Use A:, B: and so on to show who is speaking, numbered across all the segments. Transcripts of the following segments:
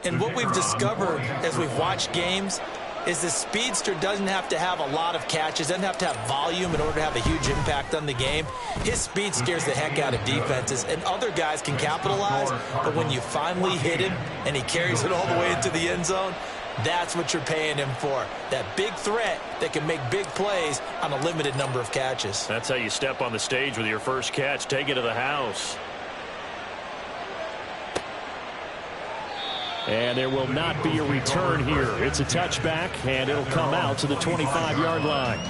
A: And what we've discovered as we've watched games is the speedster doesn't have to have a lot of catches, doesn't have to have volume in order to have a huge impact on the game. His speed scares the heck out of defenses, and other guys can capitalize, but when you finally hit him and he carries it all the way into the end zone, that's what you're paying him for. That big threat that can make big plays on a limited number of catches.
B: That's how you step on the stage with your first catch. Take it to the house.
C: And there will not be a return here. It's a touchback, and it'll come out to the 25-yard line.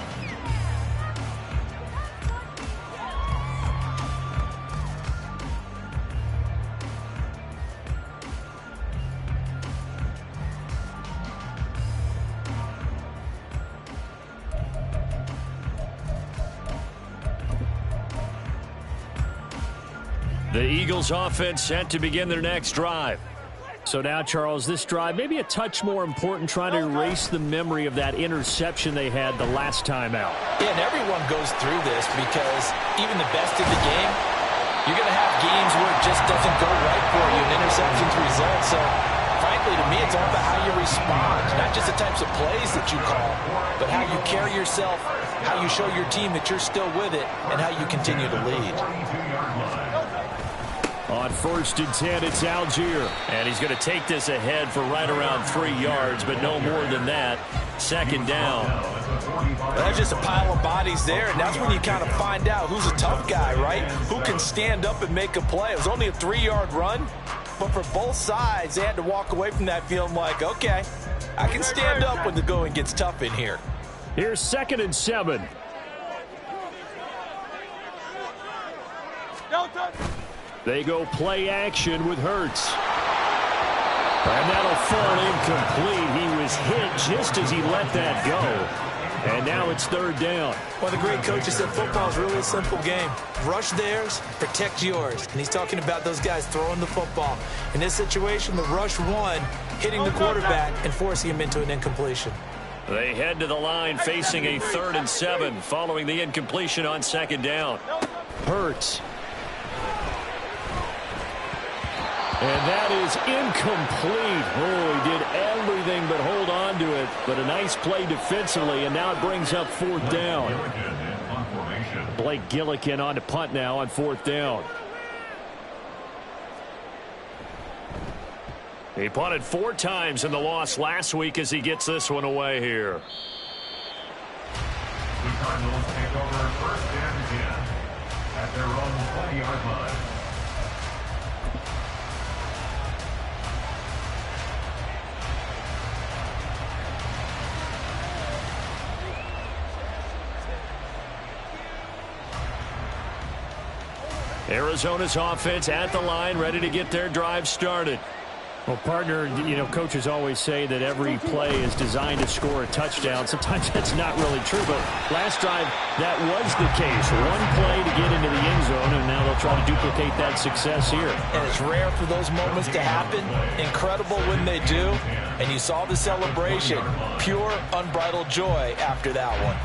B: The Eagles offense set to begin their next drive.
C: So now, Charles, this drive maybe a touch more important, trying to erase the memory of that interception they had the last time out.
A: Yeah, and everyone goes through this because even the best in the game, you're going to have games where it just doesn't go right for you and interceptions result. So, frankly, to me, it's all about how you respond, not just the types of plays that you call, but how you carry yourself, how you show your team that you're still with it, and how you continue to lead.
C: On 1st and 10, it's Algier.
B: And he's going to take this ahead for right around 3 yards, but no more than that. 2nd down.
A: Well, there's just a pile of bodies there, and that's when you kind of find out who's a tough guy, right? Who can stand up and make a play. It was only a 3-yard run, but for both sides, they had to walk away from that feeling like, okay, I can stand up when the going gets tough in here.
C: Here's 2nd and 7. They go play action with Hurts. And that'll fall incomplete. He was hit just as he let that go. And now it's 3rd down.
A: One of the great coaches said football is really a simple game. Rush theirs, protect yours. And he's talking about those guys throwing the football. In this situation, the rush one, hitting the quarterback and forcing him into an incompletion.
B: They head to the line facing a 3rd and 7 following the incompletion on 2nd down.
C: Hurts. And that is incomplete. Oh, he did everything but hold on to it. But a nice play defensively, and now it brings up 4th down. Blake Gillikin on to punt now on 4th down.
B: He punted 4 times in the loss last week as he gets this one away here.
D: The Cardinals take over 1st and 10 at their own 20-yard line.
B: Arizona's offense at the line, ready to get their drive started.
C: Well, partner, you know, coaches always say that every play is designed to score a touchdown. Sometimes that's not really true, but last drive, that was the case. One play to get into the end zone, and now they'll try to duplicate that success here.
A: And it's rare for those moments to happen. Incredible when they do. And you saw the celebration. Pure, unbridled joy after that one.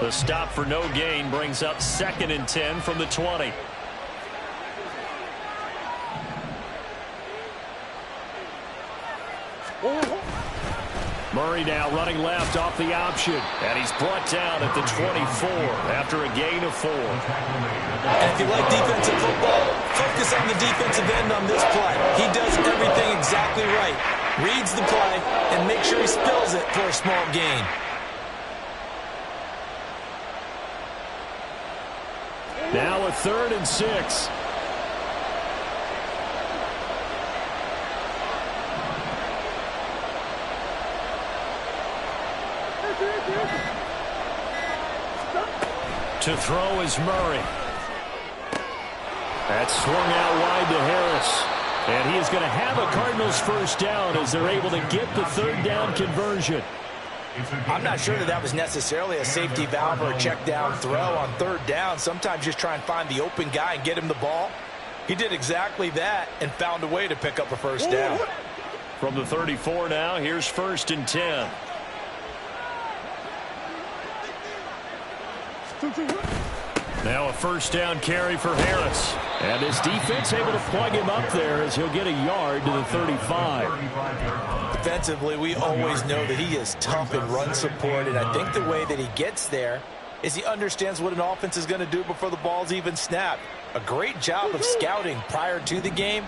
B: The stop for no gain brings up 2nd and 10 from the 20.
C: Murray now running left off the option.
B: And he's brought down at the 24 after a gain of 4.
A: And if you like defensive football, focus on the defensive end on this play. He does everything exactly right. Reads the play and makes sure he spills it for a small gain.
C: Now a 3rd and 6.
B: To throw is Murray.
C: That's swung out wide to Harris. And he is going to have a Cardinals 1st down as they're able to get the 3rd down conversion.
A: I'm not sure that was necessarily a safety valve or a check down throw on 3rd down. Sometimes just try and find the open guy and get him the ball. He did exactly that and found a way to pick up a 1st down.
B: From the 34 now, here's 1st and 10.
C: Now a first down carry for Harris. And his defense able to plug him up there as he'll get a yard to the 35.
A: Defensively, we always know that he is tough in run support, and I think the way that he gets there is he understands what an offense is going to do before the ball's even snapped. A great job of scouting prior to the game,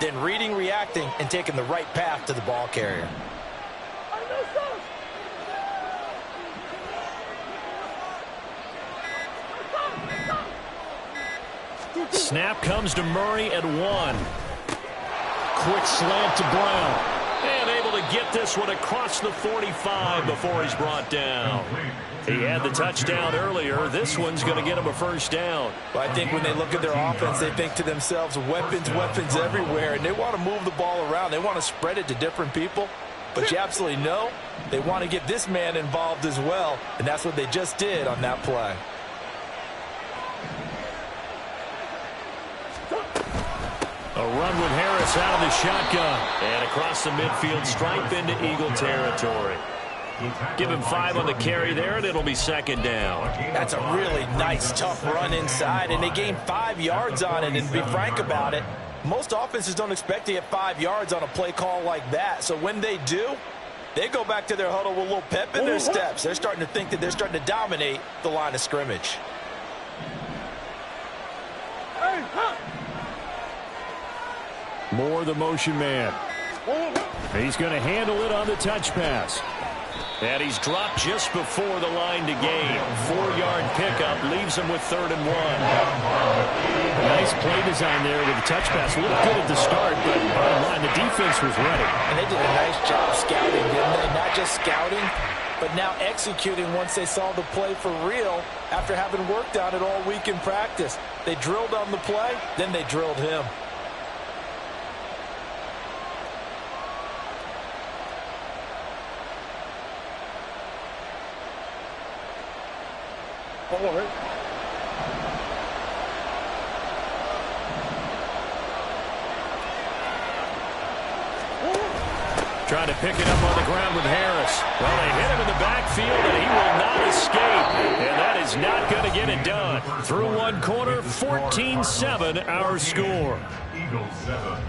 A: then reading, reacting, and taking the right path to the ball carrier.
C: Snap comes to Murray at 1. Quick slant to Brown.
B: And able to get this one across the 45 before he's brought down. He had the touchdown earlier. This one's going to get him a first down.
A: Well, I think when they look at their offense, they think to themselves, weapons, weapons everywhere, and they want to move the ball around. They want to spread it to different people. But you absolutely know they want to get this man involved as well, and that's what they just did on that play.
C: A run with Harris out of the shotgun.
B: And across the midfield stripe into Eagle territory. Give him 5 on the carry there, and it'll be second down.
A: That's a really nice, tough run inside, and they gained 5 yards on it. And to be frank about it, most offenses don't expect to get 5 yards on a play call like that. So when they do, they go back to their huddle with a little pep in their steps. They're starting to think that they're starting to dominate the line of scrimmage.
C: Moore, the motion man. He's going to handle it on the touch pass.
B: And he's dropped just before the line to gain. 4-yard pickup leaves him with 3rd and 1.
C: Nice play design there with the touch pass. Looked good at the start, but bottom line, the defense was ready.
A: And they did a nice job scouting, didn't they? Not just scouting, but now executing once they saw the play for real after having worked on it all week in practice. They drilled on the play, then they drilled him.
C: Trying to pick it up on the ground with Harris. Well, they hit him in the backfield, and he will not escape. And that is not going to get it done. Through one quarter, 14-7 our score.
D: Eagles 7.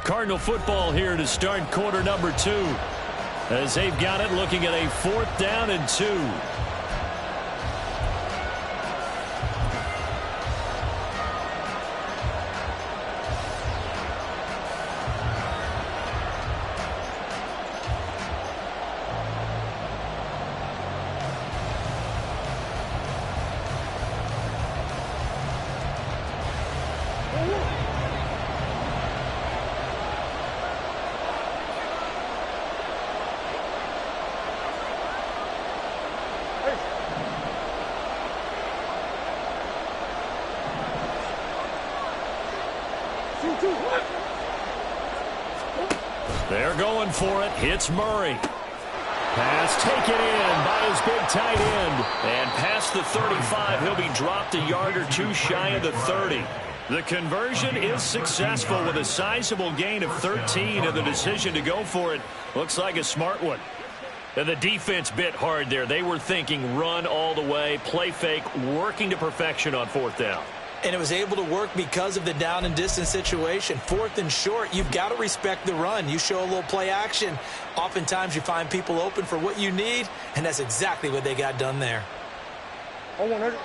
C: Cardinal football here to start quarter number 2. As they've got it, looking at a 4th down and 2. They're going for it. Hits Murray. Pass taken in by his big tight end.
B: And past the 35, he'll be dropped a yard or 2 shy of the 30.
C: The conversion is successful with a sizable gain of 13, and the decision to go for it looks like a smart one.
B: And the defense bit hard there. They were thinking run all the way, play fake, working to perfection on 4th down.
A: And it was able to work because of the down and distance situation. 4th and short, you've got to respect the run. You show a little play action. Oftentimes you find people open for what you need, and that's exactly what they got done there.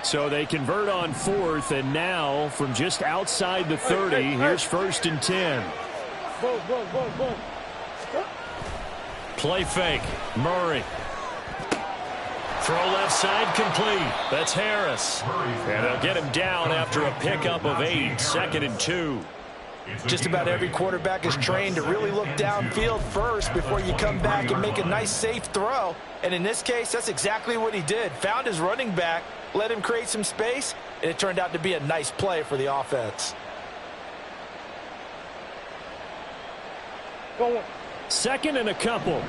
C: So they convert on 4th, and now from just outside the 30, here's 1st and 10. Play fake. Murray. Throw left side complete. That's Harris. And they'll get him down after a pickup of 8. 2nd and 2.
A: Just about every quarterback is trained to really look downfield first before you come back and make a nice, safe throw. And in this case, that's exactly what he did. Found his running back, let him create some space, and it turned out to be a nice play for the offense.
C: 2nd and a couple.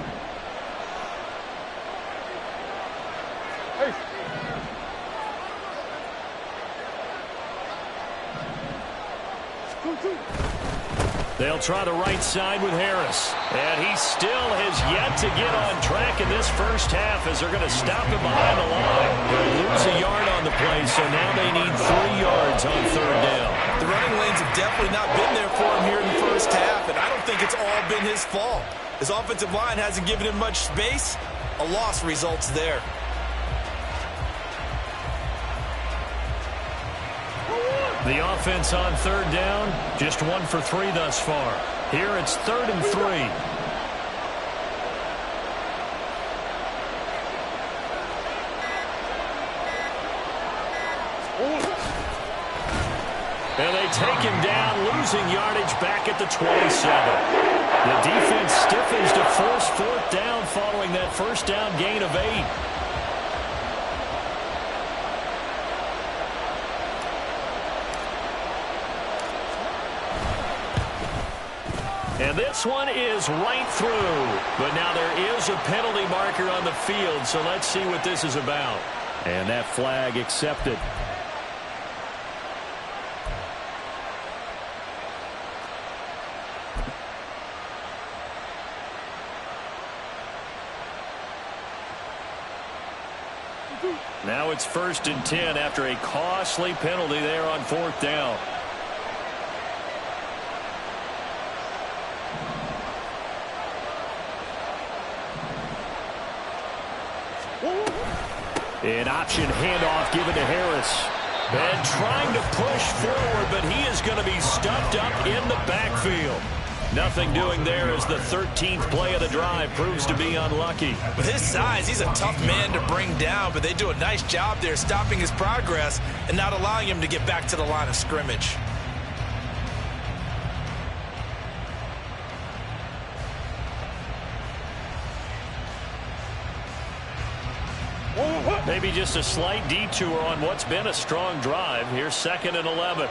B: They'll try the right side with Harris. And he still has yet to get on track in this first half as they're going to stop him behind the line. They'll lose a yard on the play, so now they need 3 yards on third down.
A: The running lanes have definitely not been there for him here in the first half, and I don't think it's all been his fault. His offensive line hasn't given him much space. A loss results there.
B: The offense on third down, just 1 for 3 thus far. Here it's 3rd and 3. And they take him down, losing yardage back at the 27. The defense stiffens to force 4th down following that first down gain of 8. And this one is right through. But now there is a penalty marker on the field, so let's see what this is about. And that flag accepted. Now it's 1st and 10 after a costly penalty there on 4th down. An option handoff given to Harris. And trying to push forward, but he is going to be stuffed up in the backfield. Nothing doing there as the 13th play of the drive proves to be unlucky.
A: With his size, he's a tough man to bring down, but they do a nice job there stopping his progress and not allowing him to get back to the line of scrimmage.
B: Maybe just a slight detour on what's been a strong drive. Here's 2nd and 11.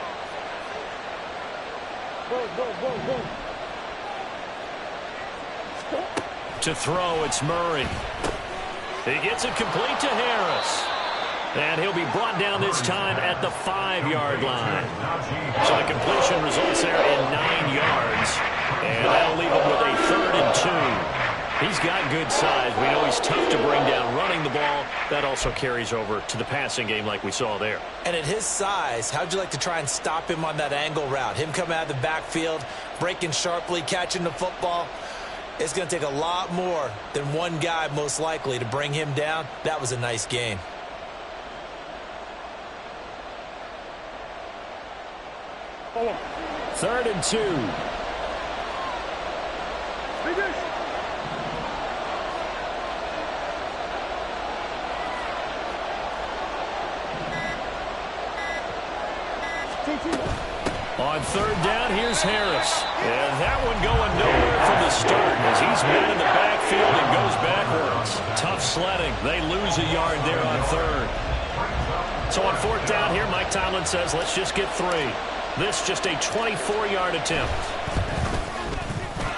B: To throw, it's Murray. He gets it complete to Harris. And he'll be brought down this time at the 5-yard line. So the completion results there in 9 yards. And that'll leave him with a 3rd and 2. He's got good size. We know he's tough to bring down running the ball. That also carries over to the passing game like we saw there.
A: And at his size, how'd you like to try and stop him on that angle route? Him coming out of the backfield, breaking sharply, catching the football. It's going to take a lot more than one guy most likely to bring him down. That was a nice gain.
C: Third and 2.
B: On third down, here's Harris. And that one going nowhere from the start as he's met in the backfield and goes backwards. Tough sledding. They lose a yard there on 3rd. So on 4th down here, Mike Tomlin says, let's just get 3. This just a 24-yard attempt.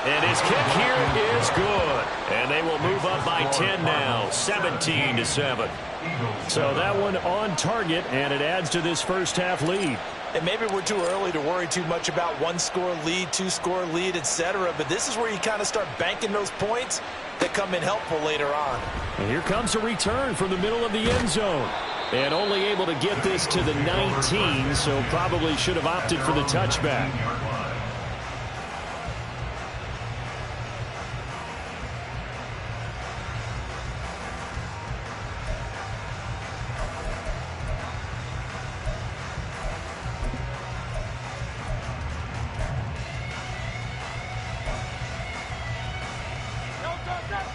B: And his kick here is good. And they will move up by 10 now, 17-7.
C: So that one on target, and it adds to this first half lead.
A: And maybe we're too early to worry too much about 1-score lead, 2-score lead, etc. But this is where you kind of start banking those points that come in helpful later on.
C: And here comes a return from the middle of the end zone. And only able to get this to the 19, so probably should have opted for the touchback.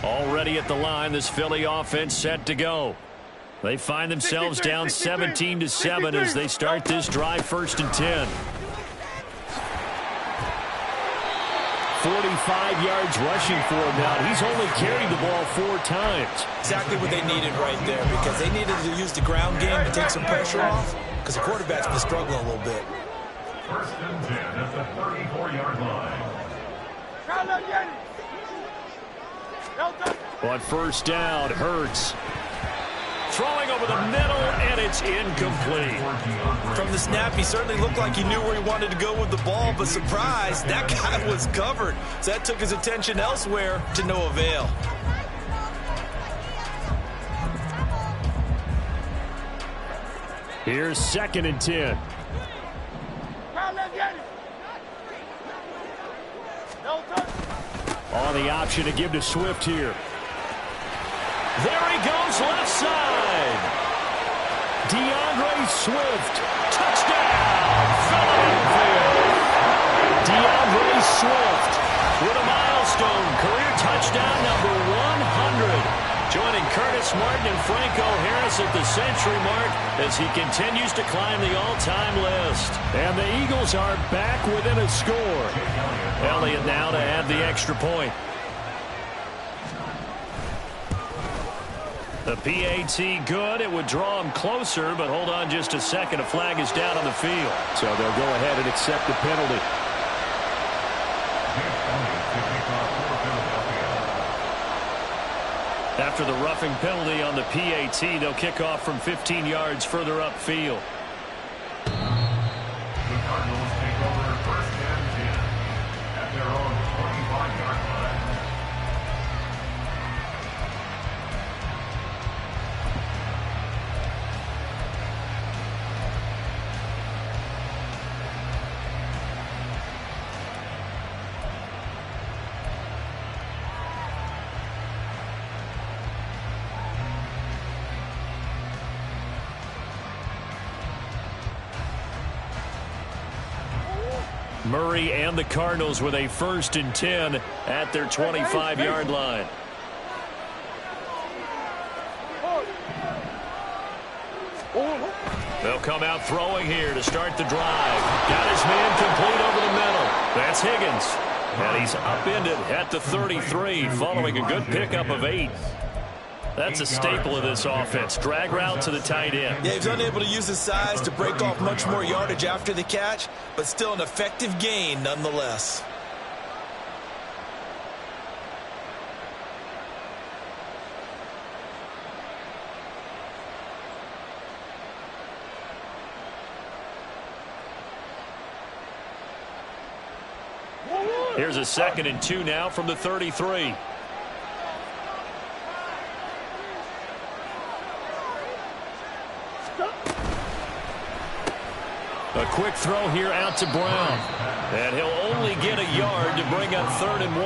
B: Already at the line, this Philly offense set to go. They find themselves down 17-7 as they start this drive 1st and 10.
C: 45 yards rushing for him now. He's only carried the ball 4 times.
A: Exactly what they needed right there, because they needed to use the ground game to take some pressure off, because the quarterback's been struggling a little bit.
D: 1st and 10 at the 34-yard line.
C: On 1st down, Hurts.
B: Throwing over the middle, and It's incomplete.
A: From the snap, he certainly looked like he knew where he wanted to go with the ball, but surprise, that guy was covered. So that took his attention elsewhere to no avail.
C: Here's 2nd and 10. On the option to give to Swift here.
B: There he goes, left side.
C: DeAndre Swift. Touchdown, Philadelphia. DeAndre Swift with a milestone career touchdown number 100.
B: Joining Curtis Martin and Franco Harris at the century mark as he continues to climb the all-time list.
C: And the Eagles are back within a score.
B: Elliott now to add the extra point. The PAT good. It would draw him closer, but hold on just a second. A flag is down on the field.
C: So they'll go ahead and accept the penalty.
B: After the roughing penalty on the PAT, they'll kick off from 15 yards further upfield.
D: The Cardinals take over 1st and 10 at their own 25-yard line.
B: Murray and the Cardinals with a 1st and 10 at their 25-yard line. They'll come out throwing here to start the drive. Got his man complete over the middle. That's Higgins. And he's upended at the 33 following a good pickup of 8. That's a staple of this offense. Drag route to the tight end.
A: Yeah, he was unable to use his size to break off much more yardage after the catch, but still an effective gain nonetheless.
B: Here's a 2nd and 2 now from the 33. A quick throw here out to Brown. And he'll only get a yard to bring up 3rd and 1.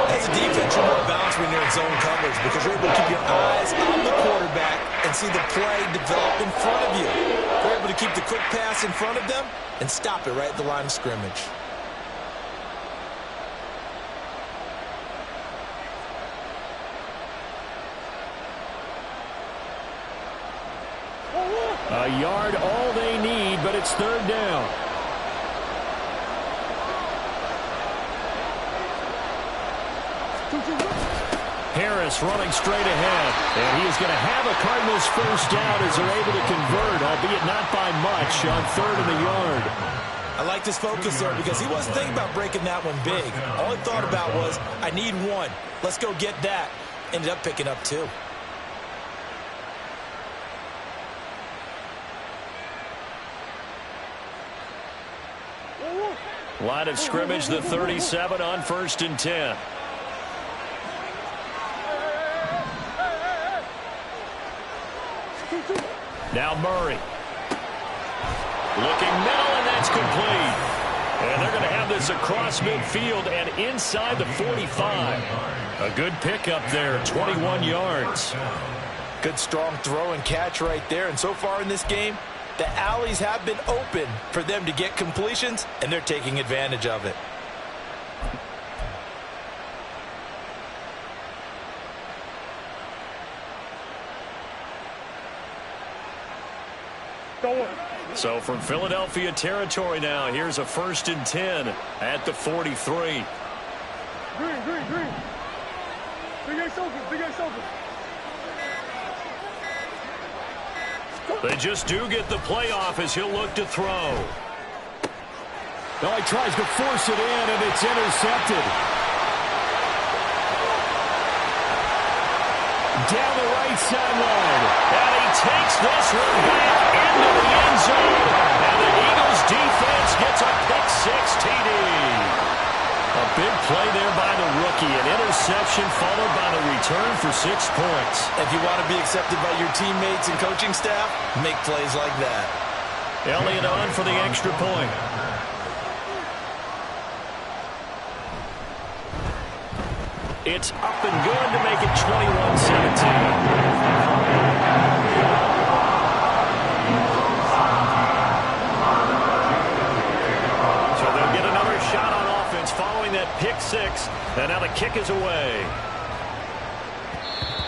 A: As a defense, you're more balanced when you're in zone coverage because you're able to keep your eyes on the quarterback and see the play develop in front of you. You're able to keep the quick pass in front of them and stop it right at the line of scrimmage.
C: A yard all they need, but it's 3rd down.
B: Harris running straight ahead.
C: And he is going to have a Cardinals 1st down as they're able to convert, albeit not by much, on 3rd and a yard.
A: I like this focus there because he wasn't thinking about breaking that one big. All he thought about was, I need 1. Let's go get that. Ended up picking up 2.
B: Line of scrimmage, the 37 on 1st and 10. Now Murray. Looking middle, and that's complete. And they're going to have this across midfield and inside the 45. A good pickup there, 21 yards.
A: Good strong throw and catch right there. And so far in this game, the alleys have been open for them to get completions, and they're taking advantage of it.
B: So from Philadelphia territory now, here's a 1st and 10 at the 43.
E: Green. Big X open.
B: They just do get the playoff as he'll look to throw.
C: Well, he tries to force it in, and it's intercepted.
B: Down the right sideline. And he takes this one back into the end zone. And the Eagles defense gets a pick-six TD. A big play there by the rookie. An interception followed by the return for 6 points.
A: If you want to be accepted by your teammates and coaching staff, make plays like that.
B: Elliott on for the extra point. It's up and good to make it 21-17. Following that pick-six, and now the kick is away.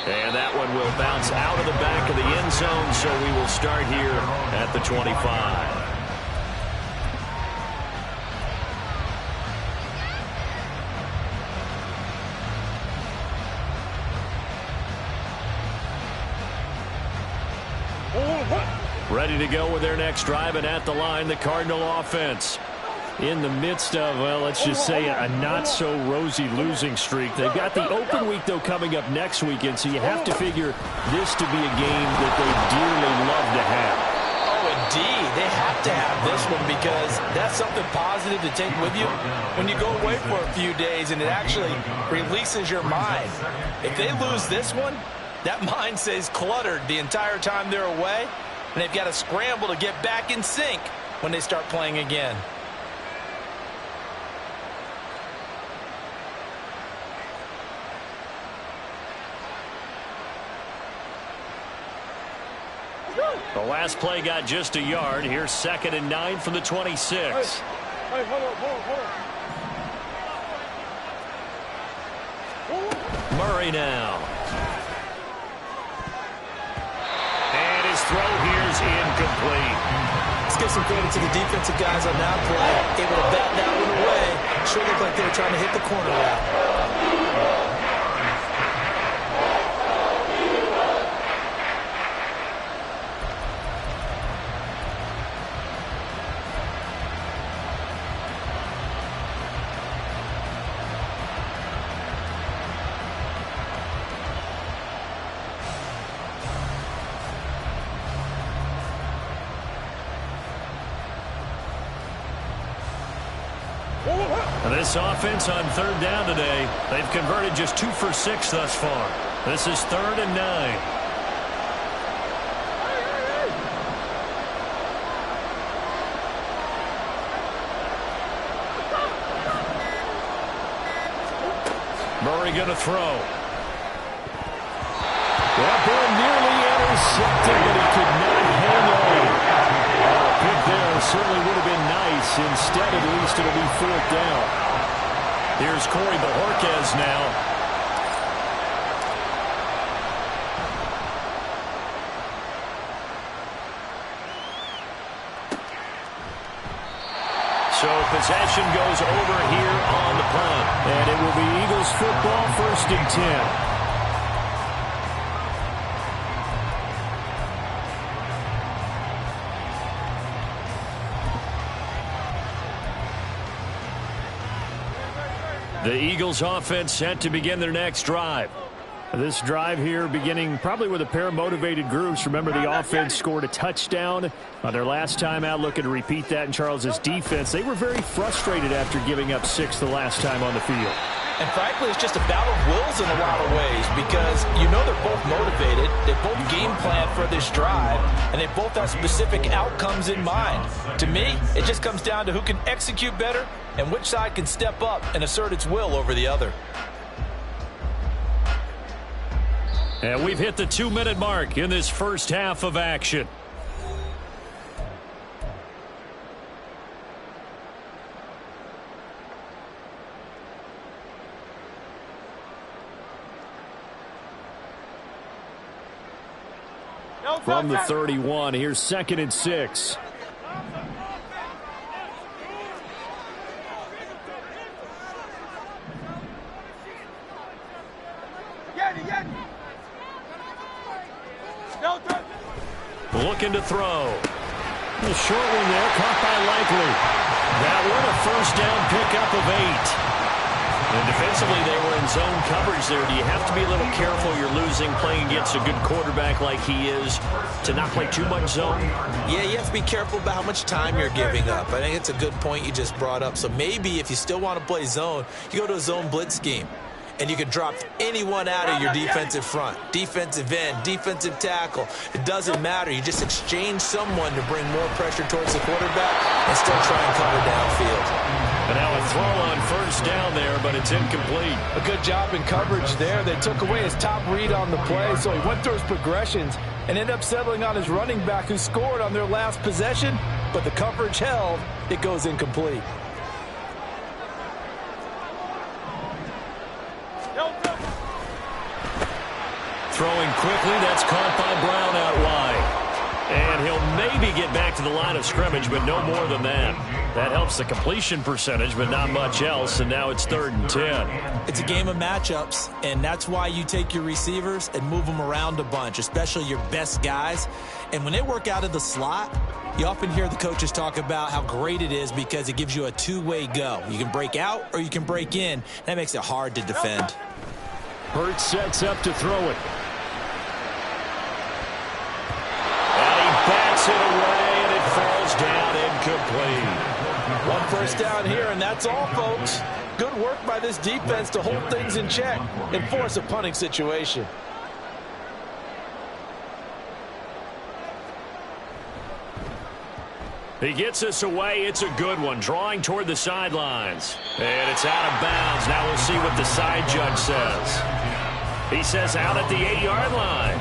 B: And that one will bounce out of the back of the end zone, so we will start here at the 25. Ready to go with their next drive, and at the line, the Cardinal offense. In the midst of, well, let's just say a not-so-rosy losing streak. They've got the open week, though, coming up next weekend, so you have to figure this to be a game that they dearly love to have.
A: Oh, indeed. They have to have this one because that's something positive to take with you when you go away for a few days, and it actually releases your mind. If they lose this one, that mind stays cluttered the entire time they're away, and they've got to scramble to get back in sync when they start playing again.
B: The last play got just a yard. Here's 2nd and 9 from the 26.
E: Hey, hold on.
B: Murray now. And his throw here's incomplete.
A: Let's give some credit to the defensive guys on that play. Able to bat that one away. Sure looked like they were trying to hit the corner route.
B: This offense on 3rd down today, they've converted just 2 for 6 thus far. This is 3rd and 9. Murray going to throw.
C: That ball nearly intercepted, but he could not hang on. A pick there certainly would have been nice. Instead, at least, it'll be 4th down.
B: Here's Corey Bajorquez now. So possession goes over here on the punt.
C: And it will be Eagles football, 1st and 10.
B: The Eagles offense set to begin their next drive.
C: This drive here beginning probably with a pair of motivated groups. Remember, the offense scored a touchdown on their last time out, looking to repeat that in Charles's defense. They were very frustrated after giving up 6 the last time on the field.
A: And frankly, it's just a battle of wills in a lot of ways because you know they're both motivated, they both game plan for this drive, and they both have specific outcomes in mind. To me, it just comes down to who can execute better and which side can step up and assert its will over the other.
B: And we've hit the 2-minute mark in this first half of action.
C: From the 31, here's 2nd and 6.
B: Looking to throw.
C: The short one there, caught by Likely.
B: That one a first down pickup of 8. And defensively, they were in zone coverage there. Do you have to be a little careful you're losing playing against a good quarterback like he is to not play too much zone?
A: Yeah, you have to be careful about how much time you're giving up. I think it's a good point you just brought up. So maybe if you still want to play zone, you go to a zone blitz scheme. And you can drop anyone out of your defensive front, defensive end, defensive tackle. It doesn't matter. You just exchange someone to bring more pressure towards the quarterback and still try and cover downfield.
B: And now a throw on first down there, but it's incomplete.
F: A good job in coverage there. They took away his top read on the play, so he went through his progressions and ended up settling on his running back who scored on their last possession, but the coverage held. It goes incomplete.
B: Throwing quickly, that's caught by Brown out wide. And he'll maybe get back to the line of scrimmage, but no more than that. That helps the completion percentage, but not much else, and now it's 3rd and 10.
A: It's a game of matchups, and that's why you take your receivers and move them around a bunch, especially your best guys. And when they work out of the slot, you often hear the coaches talk about how great it is because it gives you a two-way go. You can break out or you can break in. That makes it hard to defend.
C: Hurts sets up to throw it.
B: Bats it away, and it falls down incomplete.
F: One first down here, and that's all, folks. Good work by this defense to hold things in check and force a punting situation.
B: He gets us away. It's a good one. Drawing toward the sidelines. And it's out of bounds. Now we'll see what the side judge says. He says out at the 8-yard line.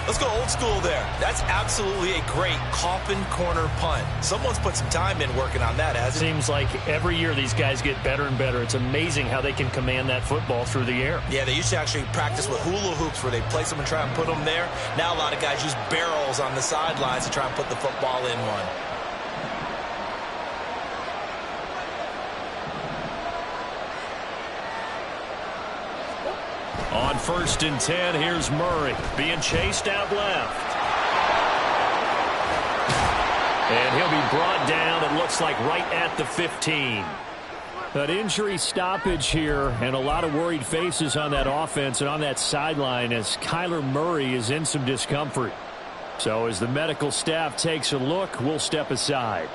A: Let's go old school there. That's absolutely a great coffin corner punt. Someone's put some time in working on that, hasn't it?
G: Seems like every year these guys get better and better. It's amazing how they can command that football through the air.
A: Yeah, they used to actually practice with hula hoops where they place them and try and put them there. Now a lot of guys use barrels on the sidelines to try and put the football in one.
B: On 1st and 10, here's Murray being chased out left. And he'll be brought down, it looks like, right at the 15.
C: An injury stoppage here and a lot of worried faces on that offense and on that sideline as Kyler Murray is in some discomfort. So as the medical staff takes a look, we'll step aside.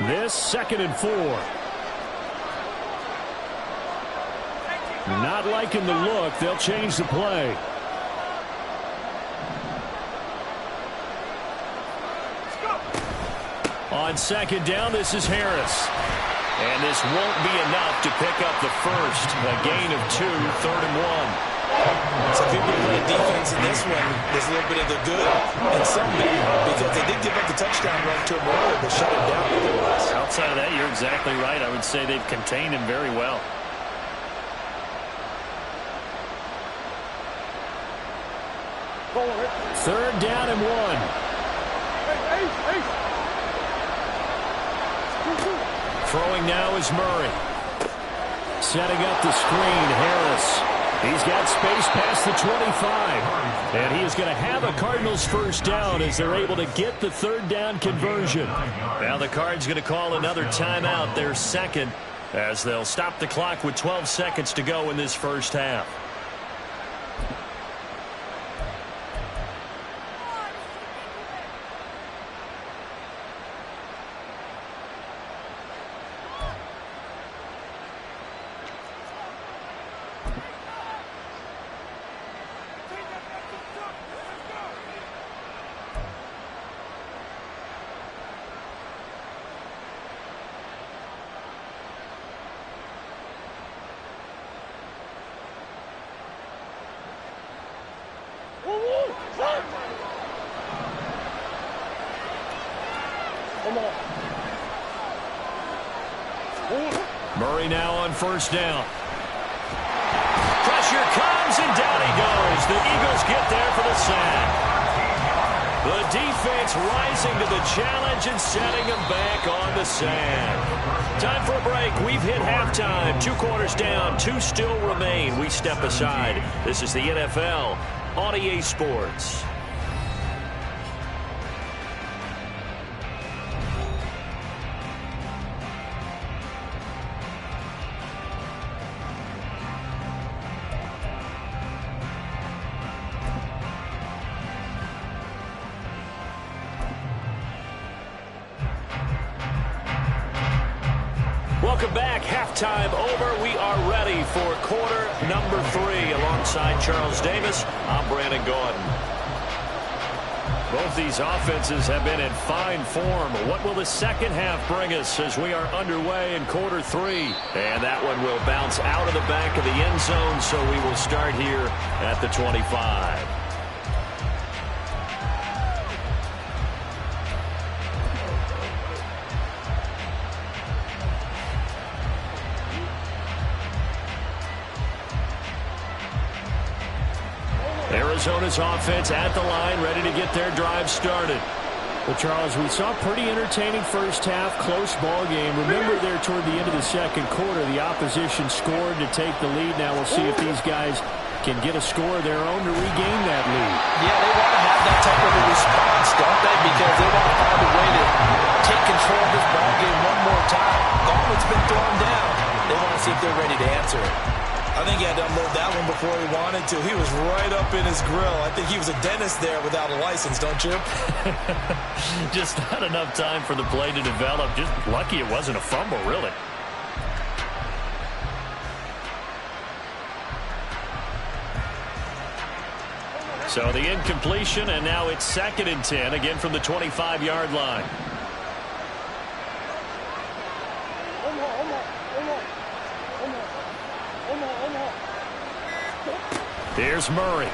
C: This 2nd and 4. Not liking the look. They'll change the play.
B: On 2nd down, this is Harris. And this won't be enough to pick up the first. A gain of 2, 3rd and 1.
A: So people play defense in this one. There's a little bit of the good and some bad because they did give up the touchdown run to him earlier, but shut him down otherwise.
G: Outside of that, you're exactly right. I would say they've contained him very well.
C: 3rd down and 1.
B: Throwing now is Murray.
C: Setting up the screen, Harris. He's got space past the 25. And he is going to have a Cardinals first down as they're able to get the 3rd down conversion.
B: Now the Cards going to call another timeout, their second, as they'll stop the clock with 12 seconds to go in this first half. Murray now on 1st down. Pressure comes, and down he goes. The Eagles get there for the sack. The defense rising to the challenge and setting them back on the sack. Time for a break. We've hit halftime. 2 quarters down. 2 still remain. We step aside. This is the NFL on EA Sports. Welcome back. Halftime over. We are ready for quarter number 3. Alongside Charles Davis, I'm Brandon Gordon. Both these offenses have been in fine form. What will the second half bring us as we are underway in quarter 3? And that one will bounce out of the back of the end zone, so we will start here at the 25. Arizona's offense at the line, ready to get their drive started.
C: Well, Charles, we saw a pretty entertaining first half, close ball game. Remember there toward the end of the second quarter, the opposition scored to take the lead. Now we'll see if these guys can get a score of their own to regain that lead.
F: Yeah, they want to have that type of a response, don't they? Because they want to find a way to take control of this ball game one more time. Gauntlet's been thrown down. They want to see if they're ready to answer it.
E: I think he had to unload that one before he wanted to. He was right up in his grill. I think he was a dentist there without a license, don't you?
G: Just not enough time for the play to develop. Just lucky it wasn't a fumble, really. So the incompletion, and now it's 2nd and 10, again from the 25-yard line. Here's Murray.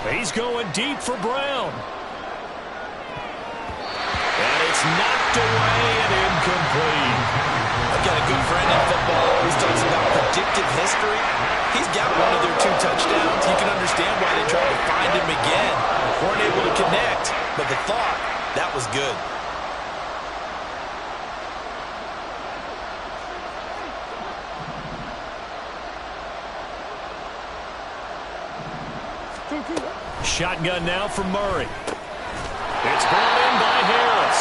G: He's going deep for Brown. And it's knocked away and incomplete.
F: I've got a good friend in football. Always talks about predictive history. He's got one of their 2 touchdowns. You can understand why they tried to find him again. Weren't able to connect, but the thought, that was good.
G: Shotgun now for Murray. It's brought in by Harris.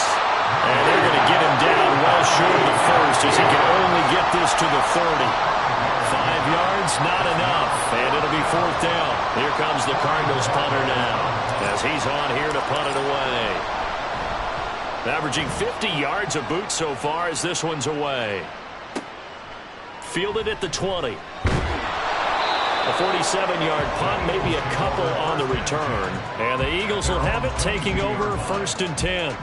G: And they're going to get him down well short of the first as he can only get this to the 30. 5 yards, not enough. And it'll be 4th down. Here comes the Cardinals punter now as he's on here to punt it away. Averaging 50 yards a boot so far as this one's away. Fielded at the 20. A 47-yard punt, maybe a couple on the return. And the Eagles will have it, taking over 1st and 10.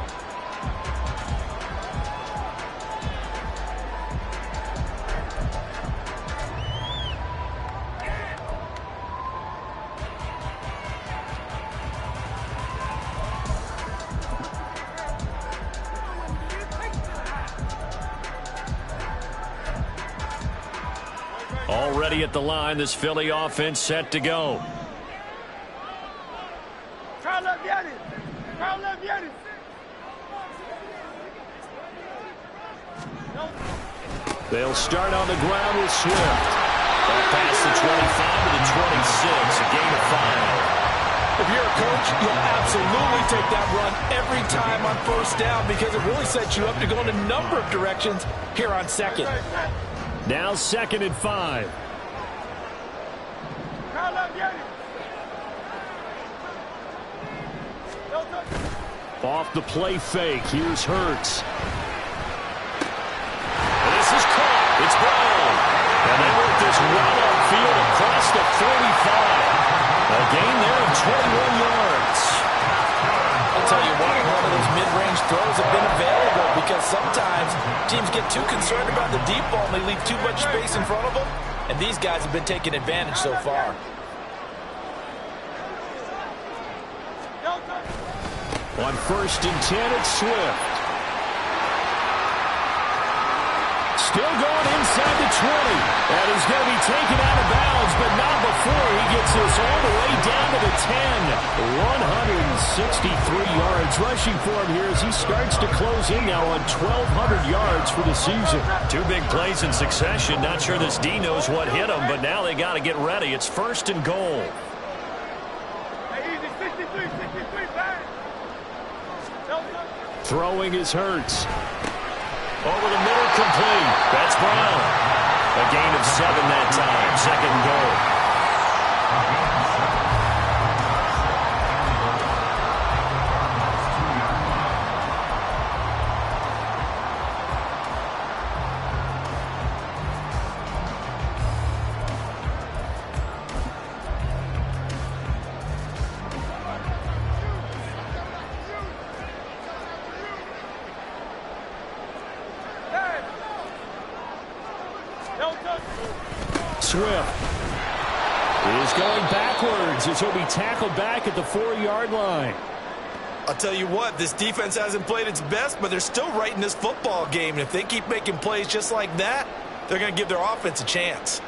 G: Already at the line, this Philly offense set to go. They'll start on the ground with Swift. Past the 25 to the 26, a gain of 5.
F: If you're a coach, you'll absolutely take that run every time on 1st down because it really sets you up to go in a number of directions here on 2nd.
C: Now 2nd and 5. Off the play fake. Here's Hurts.
G: And this is caught. It's Brown. And they work this well upfield across the 45. A gain there of 21 yards.
F: I'll tell you what, one of those mid-range throws have been available because sometimes teams get too concerned about the deep ball and they leave too much space in front of them. And these guys have been taking advantage so far.
C: On 1st and 10, it's Swift. Still going inside the 20. And he's going to be taken out of bounds, but not before he gets this all the way down to the 10. 163 yards rushing for him here as he starts to close in now on 1,200 yards for the season.
G: 2 big plays in succession. Not sure this D knows what hit him, but now they got to get ready. It's 1st and goal.
C: Throwing is Hurts.
G: Over the middle, complete. That's Brown. A gain of 7 that time. 2nd and goal.
C: Swift is going backwards as he'll be tackled back at the 4-yard line.
E: I'll tell you what, this defense hasn't played its best, but they're still right in this football game. And if they keep making plays just like that, they're going to give their offense a chance.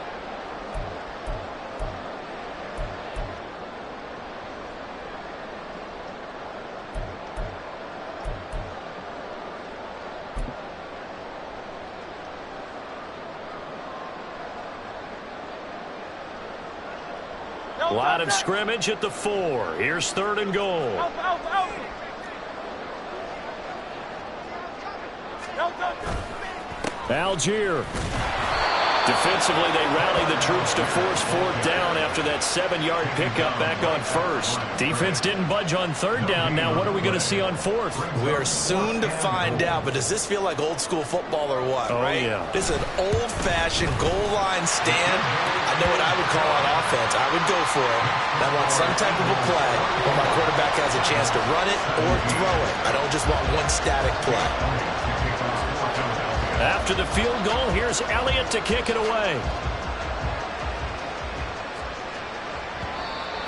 B: Line of scrimmage at the 4. Here's 3rd and goal.
C: Algier.
B: Defensively, they rallied the troops to force 4th down after that 7-yard pickup back on 1st. Defense didn't budge on 3rd down. Now what are we going to see on 4th?
E: We are soon to find out, but does this feel like old school football or what, right?
B: Yeah.
E: This is an old-fashioned goal line stand. I know what I would call on offense. I would go for it. I want some type of a play where my quarterback has a chance to run it or throw it. I don't just want one static play.
B: After the field goal, here's Elliott to kick it away.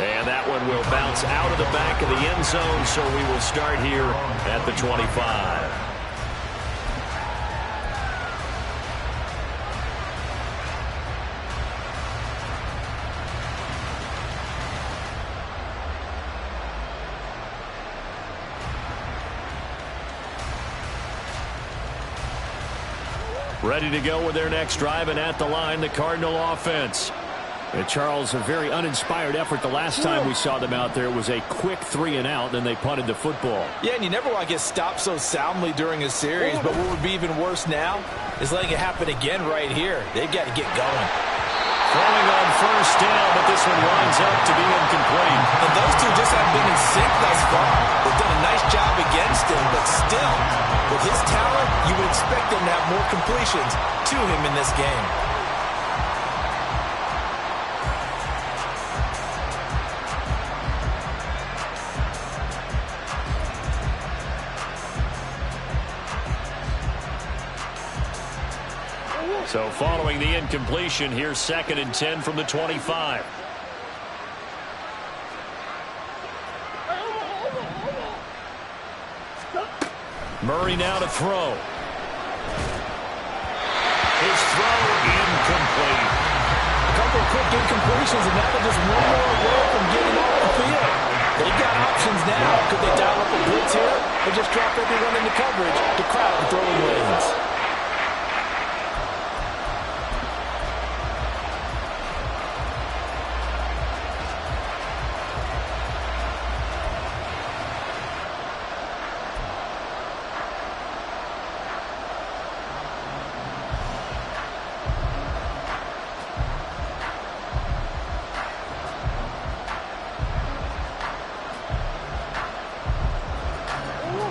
B: And that one will bounce out of the back of the end zone, so we will start here at the 25. Ready to go with their next drive, and at the line, the Cardinal offense.
C: And Charles, a very uninspired effort the last time we saw them out there. It was a quick 3-and-out, then they punted the football.
F: Yeah, and you never want to get stopped so soundly during a series, but what would be even worse now is letting it happen again right here. They've got to get going.
B: Throwing on 1st down, but this one winds up to be incomplete.
E: And those two just haven't been in sync thus far. They've done a nice job against him, but still, with his talent, you would expect him to have more completions to him in this game.
B: So following the incompletion, here's 2nd and 10 from the 25. Murray now to throw. His throw incomplete.
F: A couple of quick incompletions, and now they're just one more away from getting off the field. They've got options now. Could they dial up a blitz here or just drop everyone into coverage to crowd the throwing lanes?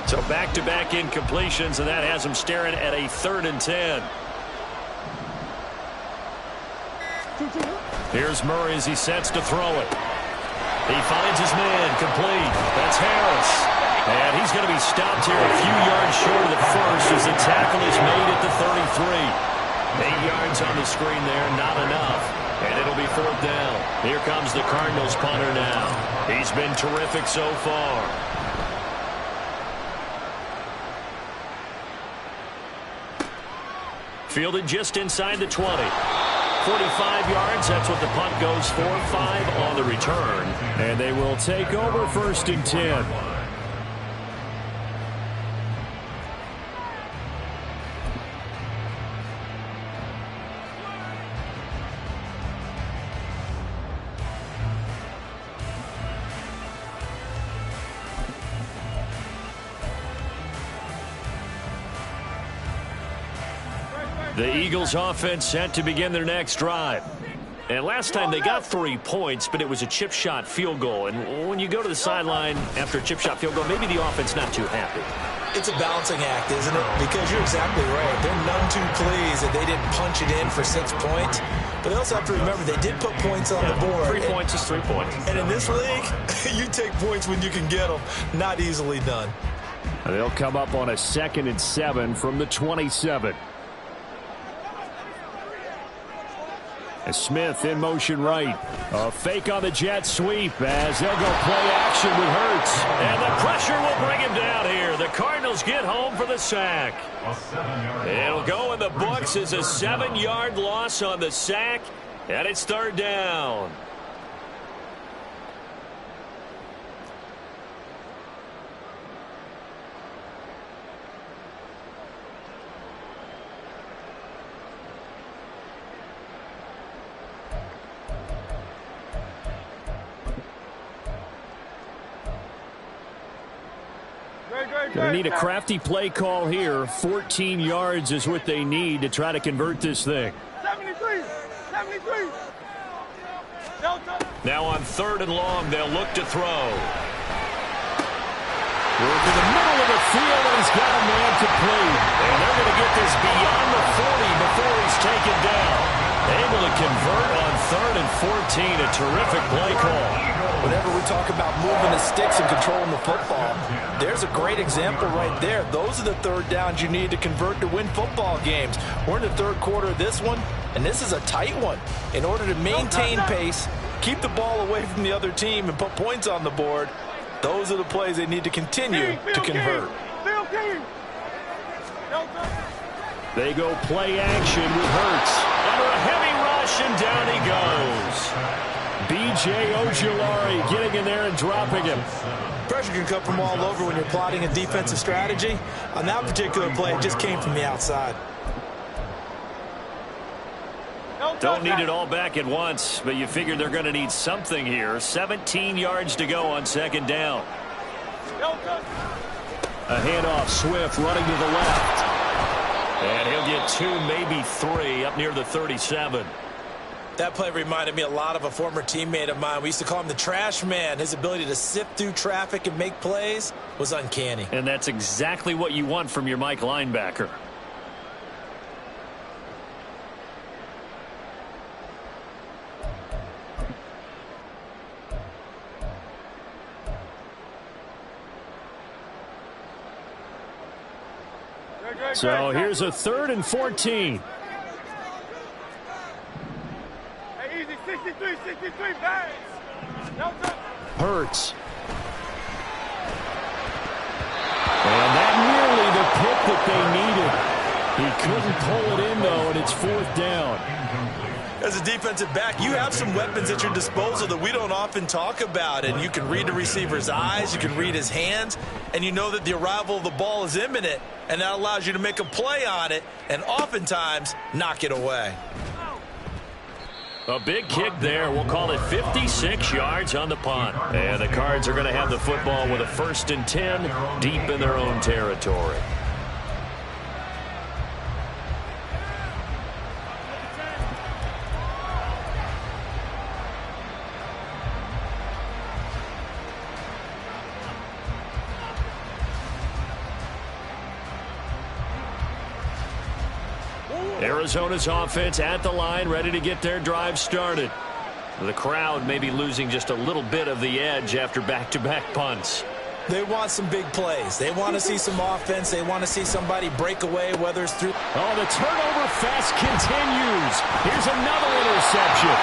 B: So back-to-back incompletions, and that has him staring at a 3rd and 10. Here's Murray as he sets to throw it. He finds his man, complete. That's Harris. And he's going to be stopped here a few yards short of the first as the tackle is made at the 33. 8 yards on the screen there, not enough. And it'll be 4th down. Here comes the Cardinals punter now. He's been terrific so far. Fielded just inside the 20. 45 yards, that's what the punt goes for. 5 on the return.
C: And they will take over 1st and 10.
B: The Eagles offense set to begin their next drive. And last time they got 3 points, but it was a chip shot field goal. And when you go to the sideline after a chip shot field goal, maybe the offense not too happy.
E: It's a balancing act, isn't it? Because you're exactly right. They're none too pleased that they didn't punch it in for 6 points. But they also have to remember they did put points on the board.
B: 3 points is 3 points.
E: And in this league, you take points when you can get them. Not easily done.
C: They'll come up on a 2nd and 7 from the 27. As Smith in motion right. A fake on the jet sweep as they'll go play action with Hurts.
B: And the pressure will bring him down here. The Cardinals get home for the sack. It'll go in the books as a 7-yard loss on the sack, and it's third down.
C: Going to need a crafty play call here. 14 yards is what they need to try to convert this thing.
H: 73.
B: Now on third and long, they'll look to throw.
C: Work in the middle of the field, and he's got a man complete.
B: And they're going to get this beyond the 40 before he's taken down. Able to convert on third and 14. A terrific play call.
F: Whenever we talk about moving the sticks and controlling the football, there's a great example right there. Those are the third downs you need to convert to win football games. We're in the third quarter of this one, and this is a tight one. In order to maintain pace, keep the ball away from the other team, and put points on the board, those are the plays they need to continue to convert.
C: They go play action with Hurts.
B: Under a heavy rush, and down he goes.
C: B.J. Ojulari getting in there and dropping him.
A: Pressure can come from all over when you're plotting a defensive strategy. On that particular play, it just came from the outside.
B: Don't need it all back at once, but you figure they're going to need something here. 17 yards to go on second down.
C: A handoff, Swift running to the left.
B: And he'll get 2, maybe 3 up near the 37.
A: That play reminded me a lot of a former teammate of mine. We used to call him the trash man. His ability to sift through traffic and make plays was uncanny.
B: And that's exactly what you want from your Mike linebacker.
C: So here's a 3rd and 14.
H: Easy, 63,
C: Hurts. And that nearly the pick that they needed. He couldn't pull it in, though, and it's 4th down.
A: As a defensive back, you have some weapons at your disposal that we don't often talk about. And you can read the receiver's eyes, you can read his hands, and you know that the arrival of the ball is imminent. And that allows you to make a play on it and oftentimes knock it away.
B: A big kick there. We'll call it 56 yards on the punt. And the Cards are going to have the football with a 1st and 10 deep in their own territory. Arizona's offense at the line, ready to get their drive started. The crowd may be losing just a little bit of the edge after back-to-back punts.
A: They want some big plays. They want to see some offense. They want to see somebody break away, whether it's through...
C: Oh, the turnover fest continues. Here's another interception.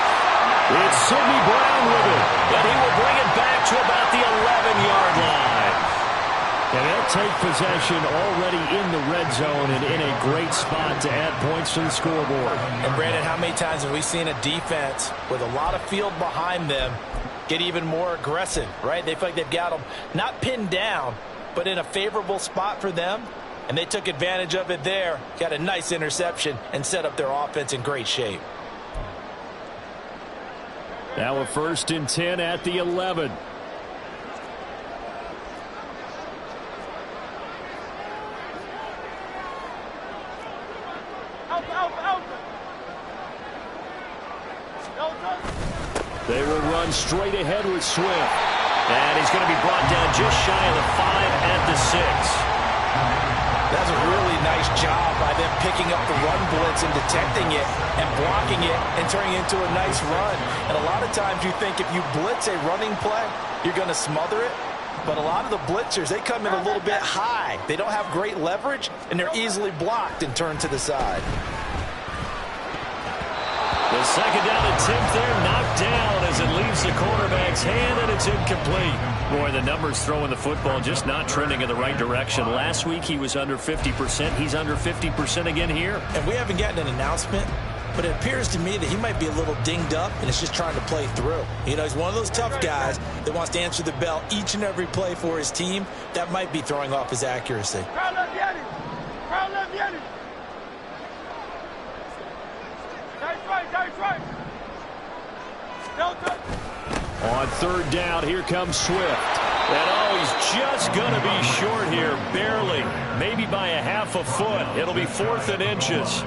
C: It's Sidney Brown with it.
B: And he will bring it back to about the 11-yard line.
C: And they'll take possession already in the red zone and in a great spot to add points to the scoreboard.
F: And Brandon, how many times have we seen a defense with a lot of field behind them get even more aggressive, right? They feel like they've got them not pinned down, but in a favorable spot for them. And they took advantage of it there, got a nice interception, and set up their offense in great shape.
C: Now a 1st and 10 at the 11. They will run straight ahead with Swift.
B: And he's going to be brought down just shy of the 5 at the 6.
F: That's a really nice job by them picking up the run blitz and detecting it and blocking it and turning it into a nice run. And a lot of times you think if you blitz a running play, you're going to smother it. But a lot of the blitzers, they come in a little bit high. They don't have great leverage, and they're easily blocked and turned to the side.
B: The second down attempt there knocked down as it leaves the quarterback's hand, and it's incomplete. Boy, the numbers throwing the football just not trending in the right direction. Last week he was under 50%. He's under 50% again here.
A: And we haven't gotten an announcement, but it appears to me that he might be a little dinged up and is just trying to play through. You know, he's one of those tough guys that wants to answer the bell each and every play for his team. That might be throwing off his accuracy.
H: Crowd left Yanni. Crowd left Yanni. That's right. Delta.
C: On third down, here comes Swift.
B: And he's just going to be short here, barely. Maybe by a half a foot. It'll be 4th and inches.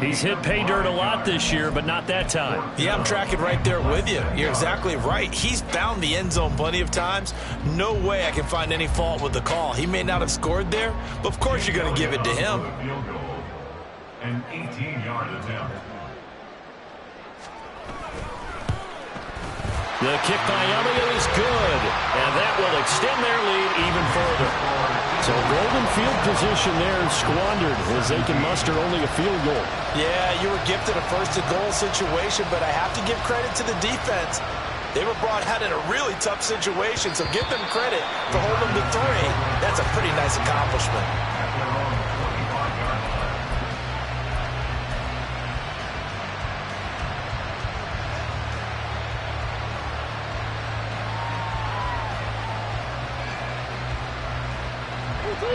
B: He's hit pay dirt a lot this year, but not that time.
A: Yeah, I'm tracking right there with you. You're exactly right. He's found the end zone plenty of times. No way I can find any fault with the call. He may not have scored there, but of course you're going to give it to him.
D: Field goal. An 18-yard attempt.
B: The kick by Elliott is good, and that will extend their lead even further.
C: So golden field position there squandered as they can muster only a field goal.
A: Yeah, you were gifted a first-and-goal situation, but I have to give credit to the defense. They were brought out in a really tough situation, so give them credit for holding them to 3. That's a pretty nice accomplishment.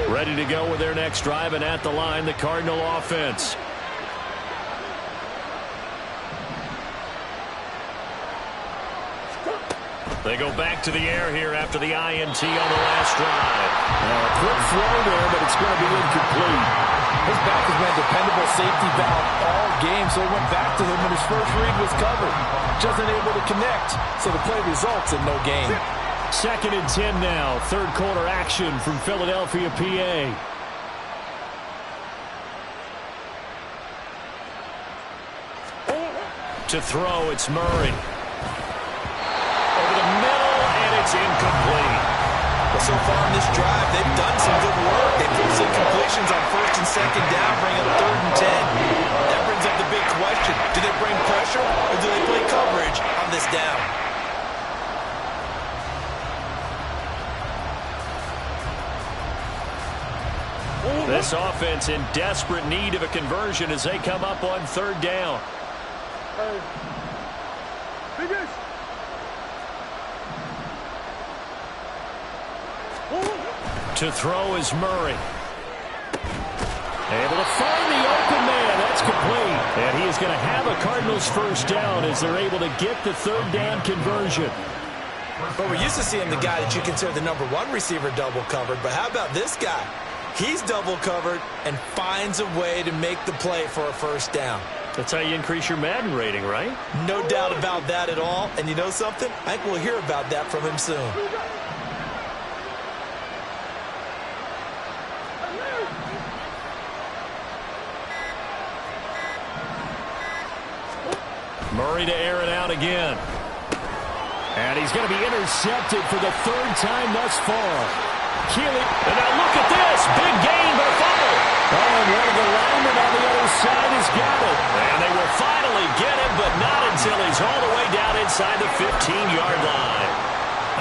B: Ready to go with their next drive, and at the line, the Cardinal offense. They go back to the air here after the INT on the last drive.
C: A quick throw there, but it's going to be incomplete.
F: His back has been a dependable safety valve all game, so he went back to him when his first read was covered. Just unable to connect, so the play results in no gain.
C: 2nd and 10 now. Third quarter action from Philadelphia, PA.
B: To throw, it's Murray. Over the middle, and it's incomplete.
A: Well, so far in this drive, they've done some good work. They pulled some completions on 1st and 2nd down, bring up 3rd and 10. That brings up the big question. Do they bring pressure, or do they play coverage on this down?
B: This offense in desperate need of a conversion as they come up on 3rd down. To throw is Murray.
C: Able to find the open man. That's complete. And he is going to have a Cardinals first down as they're able to get the 3rd down conversion.
A: But we're used to seeing the guy that you consider the #1 receiver double covered. But how about this guy? He's double covered and finds a way to make the play for a first down.
B: That's how you increase your Madden rating, right?
A: No doubt about that at all. And you know something? I think we'll hear about that from him soon.
B: Murray to air it out again.
C: And he's going to be intercepted for the 3rd time thus far. Keeley.
B: And now look at this. Big gain, but a fumble.
C: Oh, and one of the linemen on the other side has got it.
B: And they will finally get him, but not until he's all the way down inside the 15-yard line.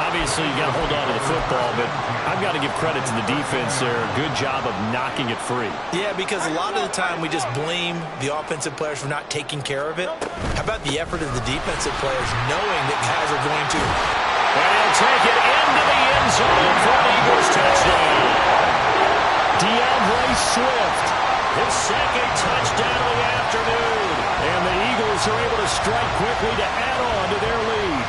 B: Obviously, you got to hold on to the football, but I've got to give credit to the defense there. Good job of knocking it free.
A: Yeah, because a lot of the time we just blame the offensive players for not taking care of it. How about the effort of the defensive players knowing that guys are going to...
B: And he'll take it into the end zone for an Eagles touchdown.
C: DeAndre Swift.
B: His 2nd touchdown of the afternoon.
C: And the Eagles are able to strike quickly to add on to their lead.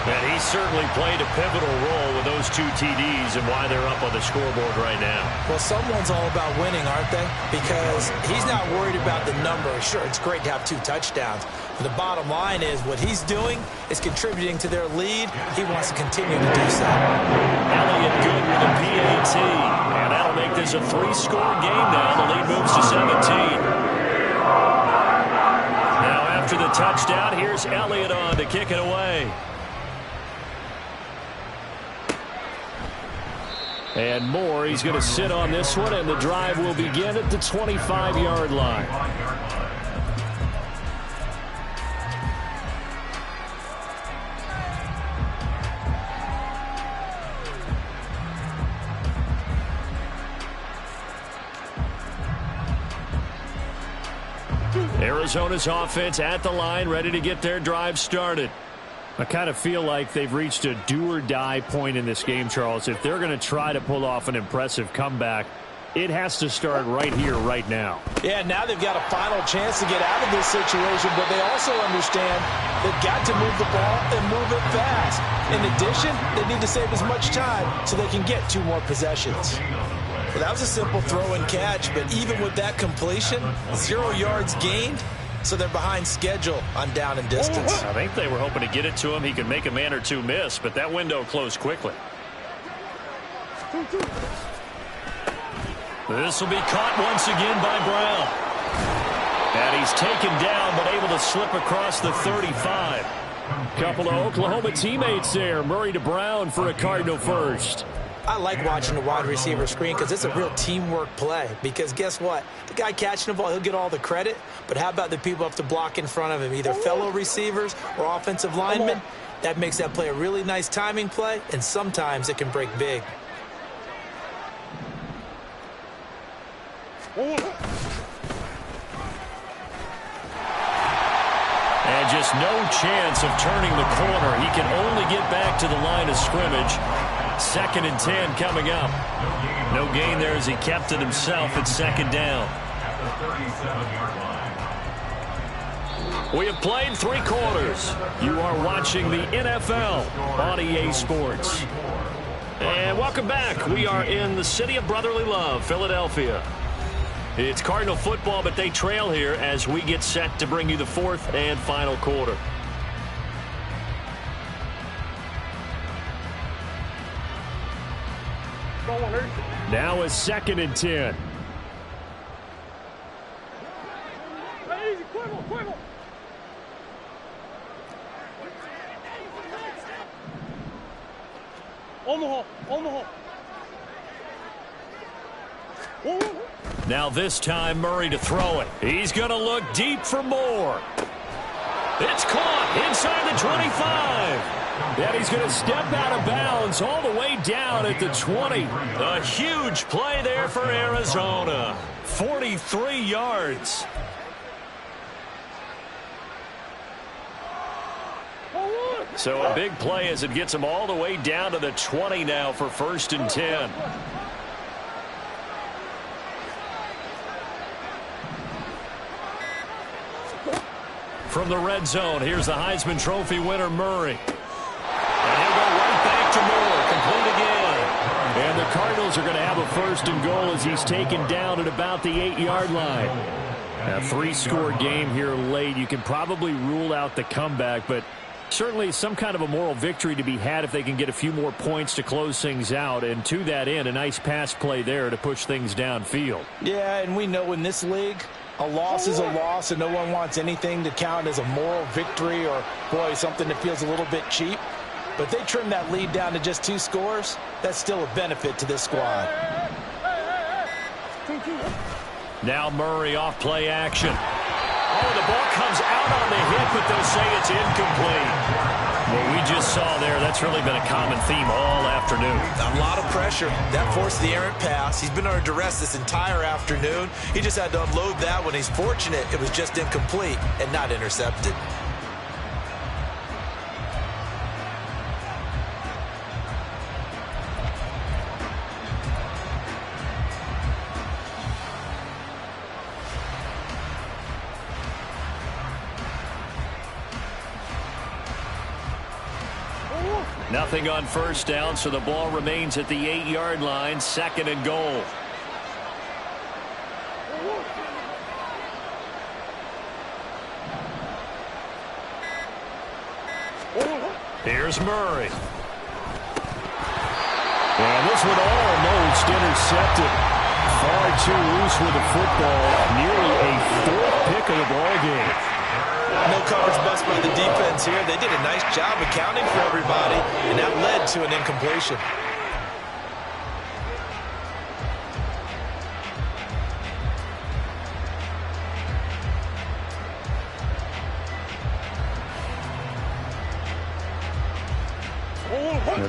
B: And he certainly played a pivotal role with those 2 TDs and why they're up on the scoreboard right now.
A: Well, someone's all about winning, aren't they? Because he's not worried about the number. Sure, it's great to have 2 touchdowns. But the bottom line is what he's doing is contributing to their lead. He wants to continue to do so.
B: Elliott good with a PAT. And that'll make this a 3-score game now. The lead moves to 17. Now after the touchdown, here's Elliott on to kick it away.
C: And Moore, he's going to sit on this one, and the drive will begin at the 25-yard line. Arizona's offense at the line, ready to get their drive started. I kind of feel like they've reached a do-or-die point in this game, Charles. If they're going to try to pull off an impressive comeback, it has to start right here, right now.
F: Yeah, now they've got a final chance to get out of this situation, but they also understand they've got to move the ball and move it fast. In addition, they need to save as much time so they can get 2 more possessions.
E: Well, that was a simple throw and catch, but even with that completion, 0 yards gained, so they're behind schedule on down and distance.
B: I think they were hoping to get it to him. He could make a man or 2 miss, but that window closed quickly. This will be caught once again by Brown. And he's taken down, but able to slip across the 35.
C: Couple of Oklahoma teammates there. Murray to Brown for a Cardinal first.
A: I like watching the wide receiver screen because it's a real teamwork play. Because guess what? The guy catching the ball, he'll get all the credit. But how about the people up to block in front of him, either fellow receivers or offensive linemen? That makes that play a really nice timing play, and sometimes it can break big.
C: And just no chance of turning the corner. He can only get back to the line of scrimmage. 2nd and 10 coming up.
B: No gain there as he kept it himself at 2nd down.
D: At the 37-yard line.
C: We have played 3 quarters. You are watching the NFL on EA Sports. And welcome back. We are in the city of brotherly love, Philadelphia. It's Cardinal football, but they trail here as we get set to bring you the 4th and final quarter. Now a 2nd and 10.
H: Easy, quibble, quibble. Omaha, Omaha.
C: Now this time Murray to throw it. He's going to look deep for more. It's caught inside the 25. And he's going to step out of bounds all the way down at the 20. A huge play there for Arizona. 43 yards. So a big play as it gets him all the way down to the 20 now for 1st and 10. From the red zone, here's the Heisman Trophy winner, Murray. And he'll go right back to Moore, complete again. And the Cardinals are going to have a 1st and goal as he's taken down at about the 8-yard line. A 3-score game here late. You can probably rule out the comeback, but certainly some kind of a moral victory to be had if they can get a few more points to close things out. And to that end, a nice pass play there to push things downfield.
F: Yeah, and we know in this league, a loss is a loss, and no one wants anything to count as a moral victory or, boy, something that feels a little bit cheap. But they trim that lead down to just 2 scores. That's still a benefit to this squad.
C: Now Murray off play action. Oh, the ball comes out on the hit, but they'll say it's incomplete. What we just saw there, that's really been a common theme all afternoon.
E: A lot of pressure. That forced the errant pass. He's been under duress this entire afternoon. He just had to unload that one. He's fortunate it was just incomplete and not intercepted.
C: Nothing on 1st down, so the ball remains at the 8-yard line, 2nd and goal. Here's Murray. And this one almost intercepted. Far too loose with the football. Nearly a 4th pick of the ball game.
E: No coverage bust by the defense here. They did a nice job accounting for everybody, and that led to an incompletion.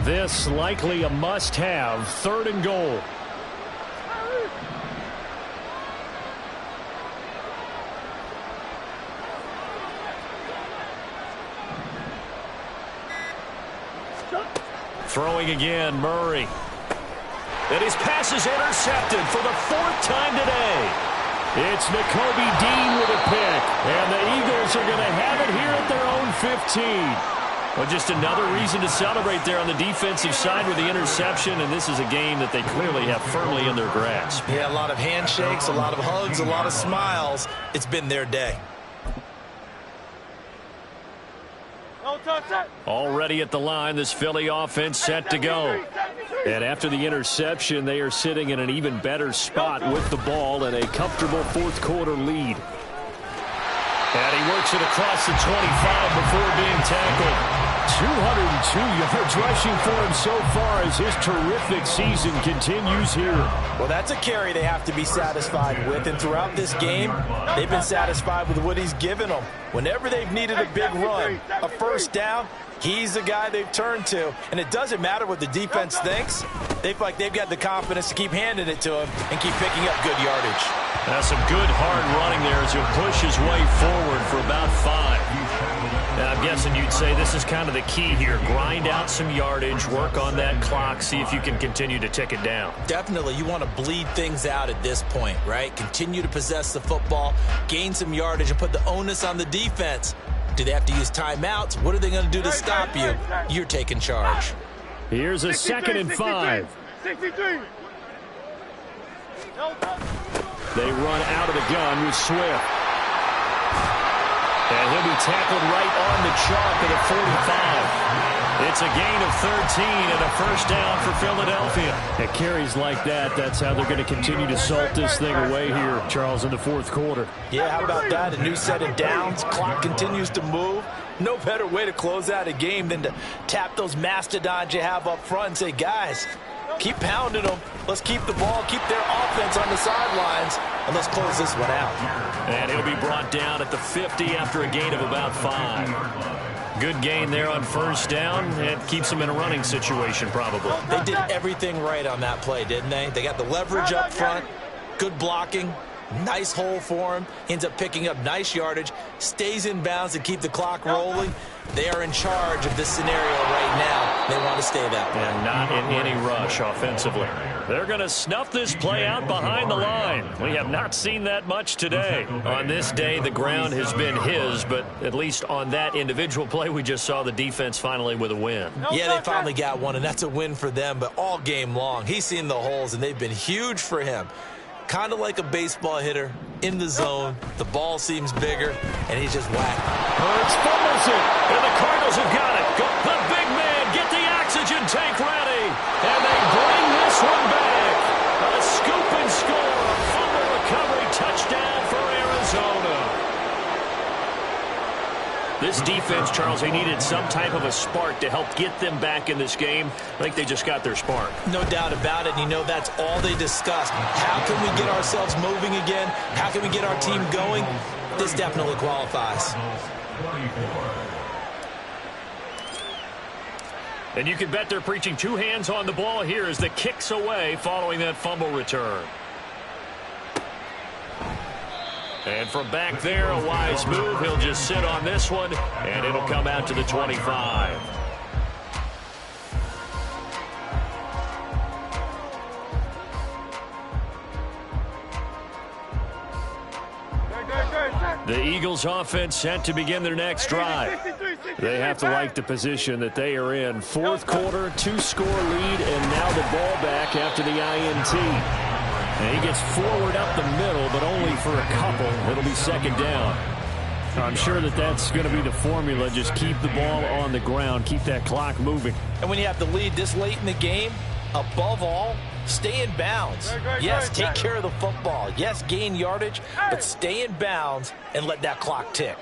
C: This likely a must-have, 3rd and goal.
B: Throwing again, Murray. And his pass is intercepted for the 4th time today.
C: It's Nakobe Dean with a pick. And the Eagles are going to have it here at their own 15.
B: Well, just another reason to celebrate there on the defensive side with the interception, and this is a game that they clearly have firmly in their grasp.
A: Yeah, a lot of handshakes, a lot of hugs, a lot of smiles. It's been their day.
B: Already at the line, this Philly offense set to go.
C: And after the interception, they are sitting in an even better spot with the ball and a comfortable 4th quarter lead.
B: And he works it across the 25 before being tackled.
C: 202 yards rushing for him so far as his terrific season continues here.
F: Well, that's a carry they have to be satisfied with. And throughout this game, they've been satisfied with what he's given them. Whenever they've needed a big run, a first down, he's the guy they've turned to. And it doesn't matter what the defense thinks. They feel like they've got the confidence to keep handing it to him and keep picking up good yardage.
B: That's some good hard running there as he'll push his way forward for about 5. Now, I'm guessing you'd say this is kind of the key here. Grind out some yardage, work on that clock, see if you can continue to tick it down.
A: Definitely, you want to bleed things out at this point, right? Continue to possess the football, gain some yardage, and put the onus on the defense. Do they have to use timeouts? What are they going to do to stop you? You're taking charge.
C: Here's a 2nd and 5.
H: 63.
C: They run out of the gun with Swift.
B: And he'll be tackled right on the chalk at the 45. It's a gain of 13 and a first down for Philadelphia.
C: At carries like that, that's how they're going to continue to salt this thing away here, Charles, in the 4th quarter.
F: Yeah, how about that? A new set of downs. Clock continues to move. No better way to close out a game than to tap those mastodons you have up front and say, guys, keep pounding them. Let's keep the ball, keep their offense on the sidelines, and let's close this one out.
B: And he'll be brought down at the 50 after a gain of about 5. Good gain there on first down. It keeps them in a running situation probably.
A: They did everything right on that play, didn't they? They got the leverage up front, good blocking, nice hole for him, ends up picking up nice yardage, stays in bounds to keep the clock rolling. They are in charge of this scenario right now. They want to stay that way.
B: And not in any rush offensively. They're going to snuff this play out behind the line. We have not seen that much today. On this day, the ground has been his, but at least on that individual play, we just saw the defense finally with a win.
A: Yeah, they finally got one, and that's a win for them, but all game long, he's seen the holes, and they've been huge for him. Kind of like a baseball hitter in the zone. The ball seems bigger, and he's just whacked.
B: Hurts fumbles it, and the Cardinals have got it. Go, the big man, get the oxygen tank ready, and they bring this one back. A scoop and score, a fumble recovery touchdown for Arizona. This defense, Charles, they needed some type of a spark to help get them back in this game. I think they just got their spark.
A: No doubt about it. You know, that's all they discussed. How can we get ourselves moving again? How can we get our team going? This definitely qualifies.
B: And you can bet they're preaching 2 hands on the ball here as the kick's away following that fumble return. And from back there, a wise move. He'll just sit on this one, and it'll come out to the 25. The Eagles offense set to begin their next drive.
C: They have to like the position that they are in. 4th quarter, 2-score lead, and now the ball back after the INT. And he gets forward up the middle, but only for a couple. It'll be 2nd down. I'm sure that that's going to be the formula. Just keep the ball on the ground. Keep that clock moving.
F: And when you have the lead this late in the game, above all, stay in bounds. Yes, take care of the football. Yes, gain yardage, but stay in bounds and let that clock tick.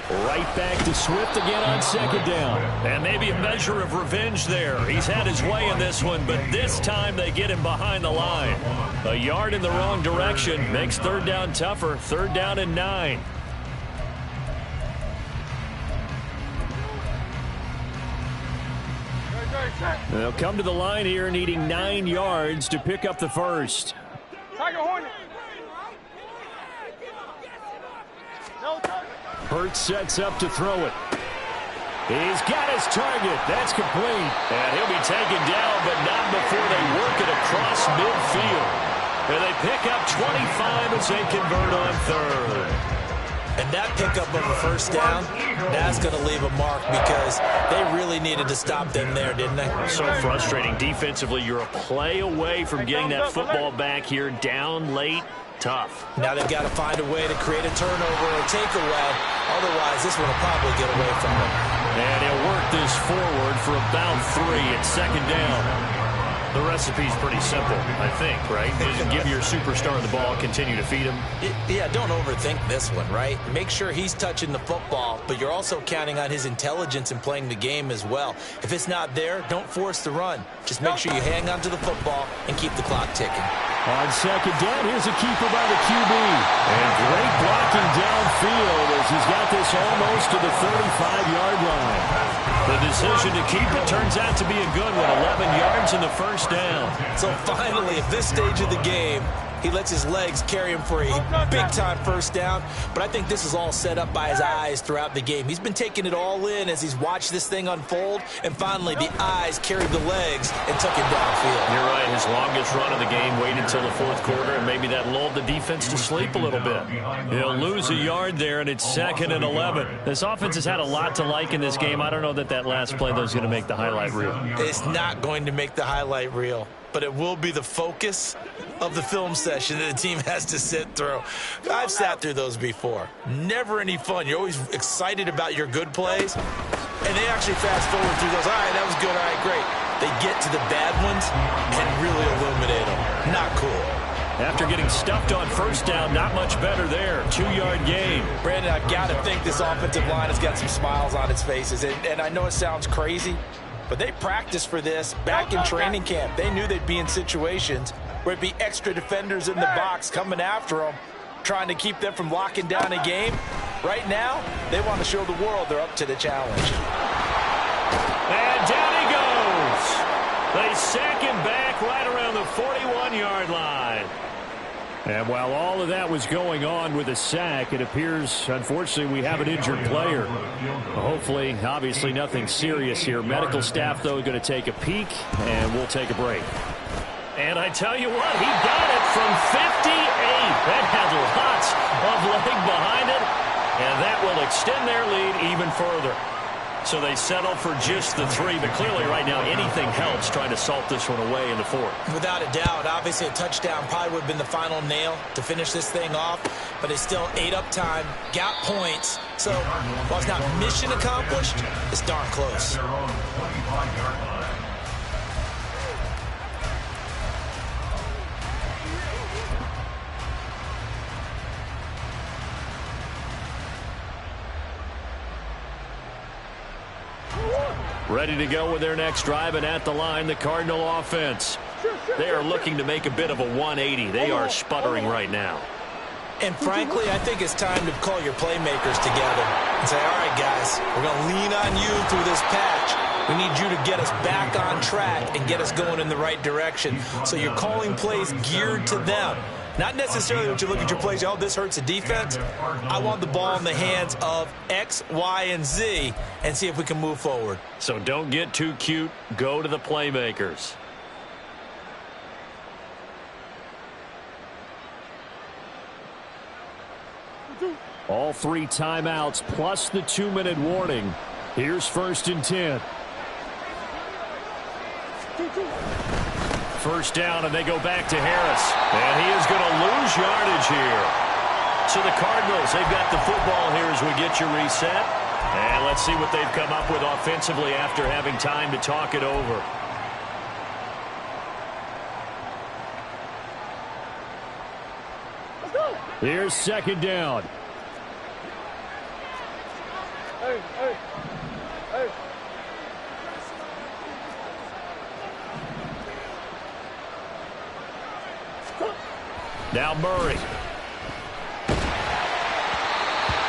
C: Right back to Swift again on 2nd down.
B: And maybe a measure of revenge there. He's had his way in this one, but this time they get him behind the line. A yard in the wrong direction makes 3rd down tougher. 3rd down and 9.
C: They'll come to the line here needing 9 yards to pick up the first. Hurts sets up to throw it. He's got his target. That's complete.
B: And he'll be taken down, but not before they work it across midfield. And they pick up 25 as they convert on third.
A: And that pickup of a first down, that's going to leave a mark because they really needed to stop them there, didn't they?
B: So frustrating. Defensively, you're a play away from getting that football back here down late. Tough.
A: Now they've got to find a way to create a turnover or takeaway. Otherwise, this one will probably get away from them.
B: And he'll work this forward for about 3 at second down. The recipe's pretty simple, I think, right? Just give your superstar the ball, continue to feed him.
A: Yeah, don't overthink this one, right? Make sure he's touching the football, but you're also counting on his intelligence in playing the game as well. If it's not there, don't force the run. Just make sure you hang on to the football and keep the clock ticking.
C: On second down, here's a keeper by the QB. And great blocking downfield as he's got this almost to the 35-yard line.
B: The decision to keep it turns out to be a good one. 11 yards in the first down.
A: So finally, at this stage of the game, he lets his legs carry him for a big-time first down. But I think this is all set up by his eyes throughout the game. He's been taking it all in as he's watched this thing unfold. And finally, the eyes carried the legs and took him downfield.
B: You're right. His longest run of the game waited until the fourth quarter, and maybe that lulled the defense to sleep a little bit. He'll lose a yard there, and it's 2nd and 11. This offense has had a lot to like in this game. I don't know that last play, though, is going to make the highlight reel.
A: It's not going to make the highlight reel, but it will be the focus of the film session that the team has to sit through. I've sat through those before. Never any fun. You're always excited about your good plays, and they actually fast forward through those. All right, that was good. All right, great. They get to the bad ones and really illuminate them. Not cool.
B: After getting stuffed on first down, not much better there. 2-yard gain.
A: Brandon, I've got to think this offensive line has got some smiles on its faces, and I know it sounds crazy, but they practiced for this back in training camp. They knew they'd be in situations where it'd be extra defenders in the box coming after them, trying to keep them from locking down a game. Right now, they want to show the world they're up to the challenge.
B: And down he goes. They sack him back right around the 41-yard line.
C: And while all of that was going on with a sack, it appears, unfortunately, we have an injured player. Hopefully, obviously, nothing serious here. Medical staff, though, going to take a peek, and we'll take a break.
B: And I tell you what, he got it from 58. That had lots of leg behind it, and that will extend their lead even further. So they settle for just the 3, but clearly right now anything helps trying to salt this one away in the 4th.
A: Without a doubt, obviously a touchdown probably would have been the final nail to finish this thing off, but it's still ate up time, got points. So while it's not mission accomplished, it's darn close.
B: Ready to go with their next drive, and at the line, the Cardinal offense. They are looking to make a bit of a 180. They are sputtering right now.
A: And frankly, I think it's time to call your playmakers together and say, all right, guys, we're going to lean on you through this patch. We need you to get us back on track and get us going in the right direction. So you're calling plays geared to them. Not necessarily when you look at your plays, oh, this hurts the defense. I want the ball in the hands of X, Y, and Z and see if we can move forward.
B: So don't get too cute. Go to the playmakers.
C: All 3 timeouts plus the 2-minute warning. Here's 1st and 10.
B: First down, and they go back to Harris. And he is going to lose yardage here. So the Cardinals, they've got the football here as we get you reset. And let's see what they've come up with offensively after having time to talk it over.
C: Here's 2nd down.
H: Hey, hey, hey.
C: Now Murray.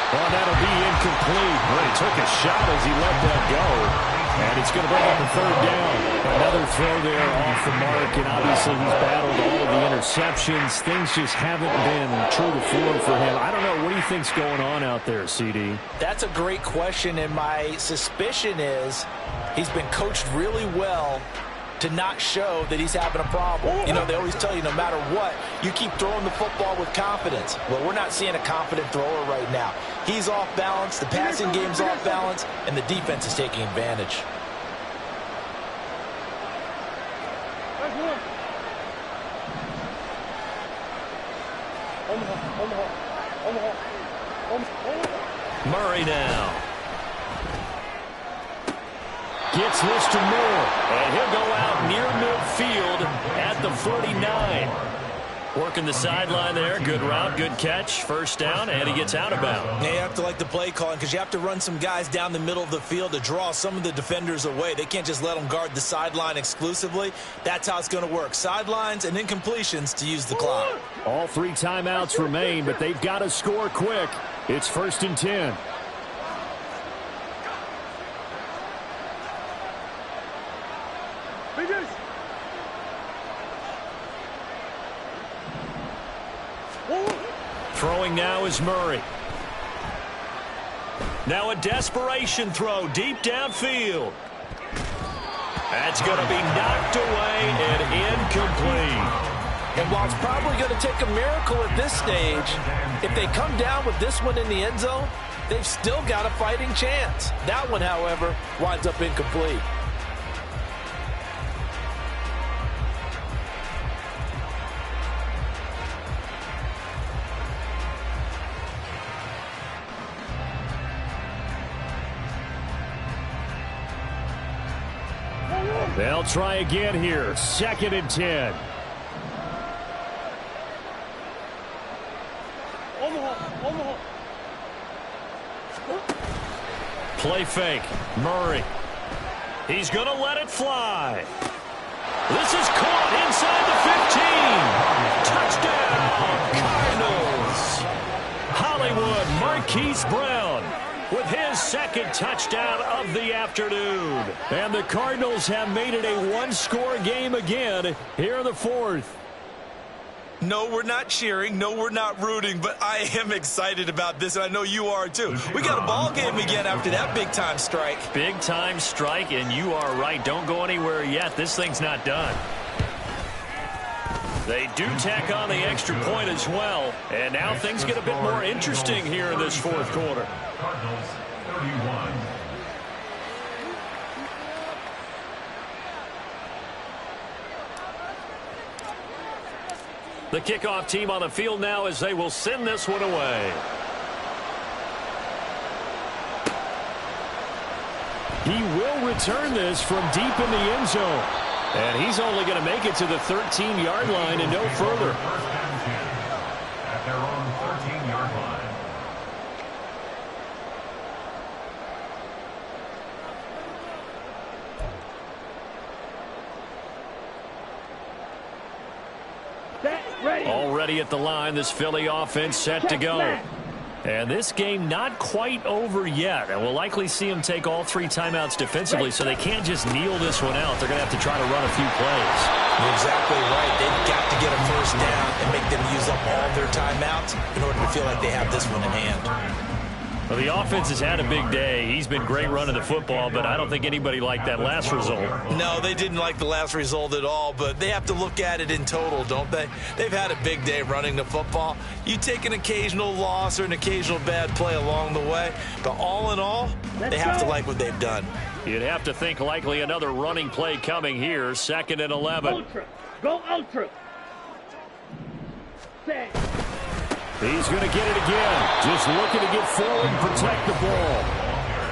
C: Well, that'll be incomplete. Well, he took a shot as he let that go. And it's going to bring up a third down. Another throw there off the mark, and obviously he's battled all of the interceptions. Things just haven't been true to form for him. I don't know. What do you think's going on out there, CD?
A: That's a great question, and my suspicion is he's been coached really well to not show that he's having a problem. You know, they always tell you no matter what, you keep throwing the football with confidence. Well, we're not seeing a confident thrower right now. He's off balance, the passing game's off balance, and the defense is taking advantage.
B: Murray now. Gets this to Moore, and he'll go out near midfield at the 49. Working the sideline there. Good route, good catch. First down, and he gets out of bounds.
A: Yeah, you have to like the play calling because you have to run some guys down the middle of the field to draw some of the defenders away. They can't just let them guard the sideline exclusively. That's how it's going to work. Sidelines and incompletions to use the clock.
C: All 3 timeouts remain, but they've got to score quick. It's 1st and 10.
B: Throwing now is Murray. Now a desperation throw deep downfield. That's going to be knocked away and incomplete.
A: And while it's probably going to take a miracle at this stage, if they come down with this one in the end zone, they've still got a fighting chance. That one, however, winds up incomplete.
C: They'll try again here. 2nd and 10.
B: Play fake. Murray. He's going to let it fly. This is caught inside the 15. Touchdown, Cardinals. Hollywood Marquise Brown with his 2nd touchdown of the afternoon.
C: And the Cardinals have made it a one-score game again here in the 4th.
A: No, we're not cheering. No, we're not rooting, but I am excited about this, and I know you are too. We got a ball game again after that big-time strike.
B: Big-time strike, and you are right. Don't go anywhere yet. This thing's not done. They do tack on the extra point as well, and now things get a bit more interesting here in this 4th quarter.
D: Cardinals 31.
B: The kickoff team on the field now as they will send this one away.
C: He will return this from deep in the end zone. And he's only going to make it to the 13-yard line and no further.
D: First and 10 at their own 13-yard line.
B: Already at the line, this Philly offense set to go. And this game not quite over yet. And we'll likely see them take all 3 timeouts defensively, so they can't just kneel this one out. They're going to have to try to run a few plays.
A: You're exactly right. They've got to get a first down and make them use up all their timeouts in order to feel like they have this one in hand.
B: Well, the offense has had a big day. He's been great running the football, but I don't think anybody liked that last result.
A: No, they didn't like the last result at all, but they have to look at it in total, don't they? They've had a big day running the football. You take an occasional loss or an occasional bad play along the way, but all in all, they have to like what they've done.
B: You'd have to think likely another running play coming here, 2nd and 11.
H: Ultra. Go ultra. Say.
C: He's going to get it again. Just looking to get forward and protect the ball.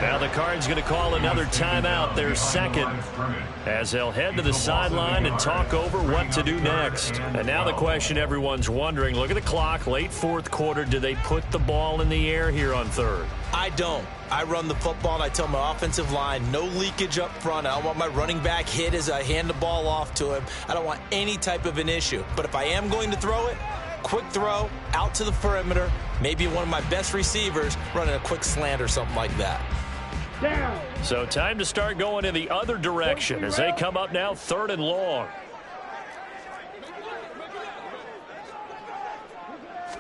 B: Now the Cards going to call another timeout, their 2nd, as they'll head to the sideline and talk over what to do next. And now the question everyone's wondering, look at the clock, late 4th quarter, do they put the ball in the air here on 3rd?
A: I don't. I run the football, and I tell my offensive line, no leakage up front. I don't want my running back hit as I hand the ball off to him. I don't want any type of an issue. But if I am going to throw it, quick throw, out to the perimeter, maybe one of my best receivers running a quick slant or something like that.
H: Down.
B: So time to start going in the other direction as they come up now 3rd and long.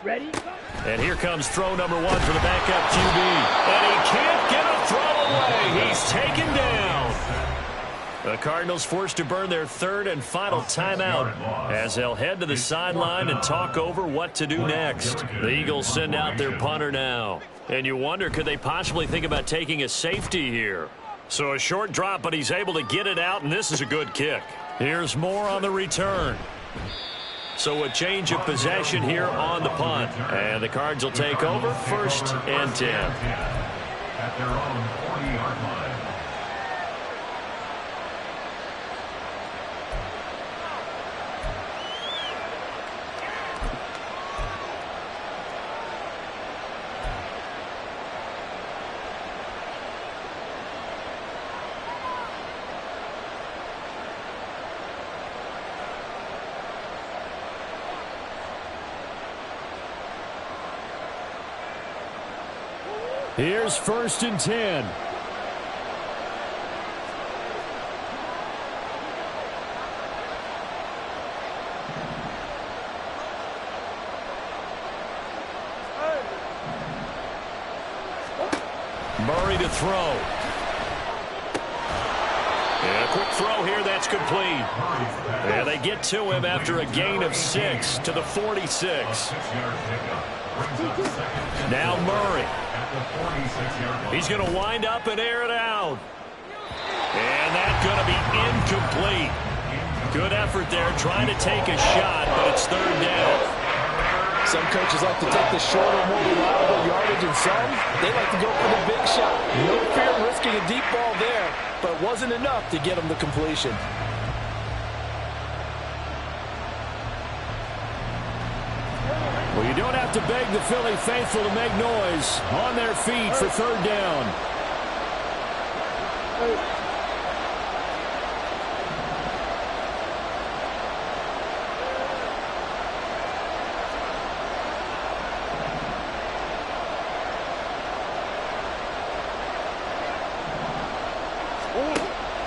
H: Ready?
B: And here comes throw number 1 for the backup QB. And he can't get a throw away. He's taken down. The Cardinals forced to burn their 3rd and final timeout as they'll head to the sideline and talk over what to do next. The Eagles send out their punter now. And you wonder, could they possibly think about taking a safety here? So a short drop, but he's able to get it out, and this is a good kick. Here's more on the return. So a change of possession here on the punt. And the Cards will take over 1st and 10.
D: At their own 40-yard line.
C: Here's 1st and 10.
B: Murray to throw. And a quick throw here, that's complete. And they get to him after a gain of 6 to the 46. Now Murray. He's going to wind up and air it out. And that's going to be incomplete. Good effort there trying to take a shot, but it's 3rd down.
F: Some coaches like to take the shorter, more reliable yardage, and some, they like to go for the big shot. No fear of risking a deep ball there, but it wasn't enough to get them the completion.
C: Well, you don't have to beg the Philly faithful to make noise. On their feet for 3rd down.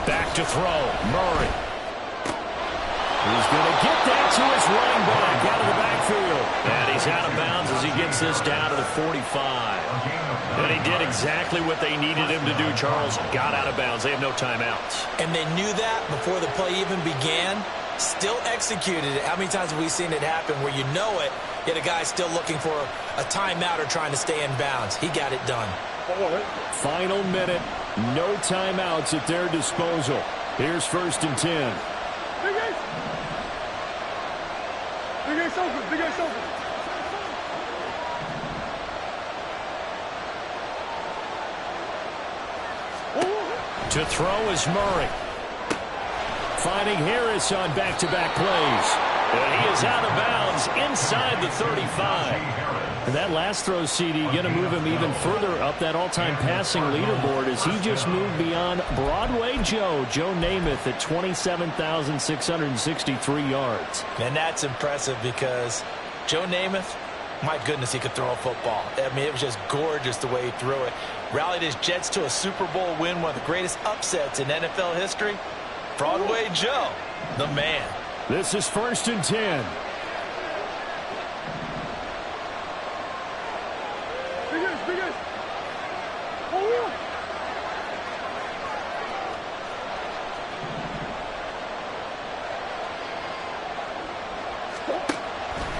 B: Back to throw. Murray. He's going to get that to his running back out of the backfield. And he's out of bounds as he gets this down to the 45. And he did exactly what they needed him to do, Charles. Got out of bounds. They have no timeouts.
A: And they knew that before the play even began. Still executed it. How many times have we seen it happen where you know it, yet a guy's still looking for a timeout or trying to stay in bounds? He got it done.
C: Final minute. No timeouts at their disposal. Here's 1st and 10.
H: Big Ace open. Big Ace open.
B: To throw is Murray.
C: Finding Harris on back-to-back plays.
B: And he is out of bounds inside the 35.
C: And that last throw, CD, going to move him even further up that all-time passing leaderboard as he just moved beyond Broadway Joe Namath at 27,663 yards.
A: And that's impressive because Joe Namath, my goodness, he could throw a football. I mean, it was just gorgeous the way he threw it. Rallied his Jets to a Super Bowl win, one of the greatest upsets in NFL history. Broadway Joe, the man.
C: This is 1st and 10.
H: Big Ace.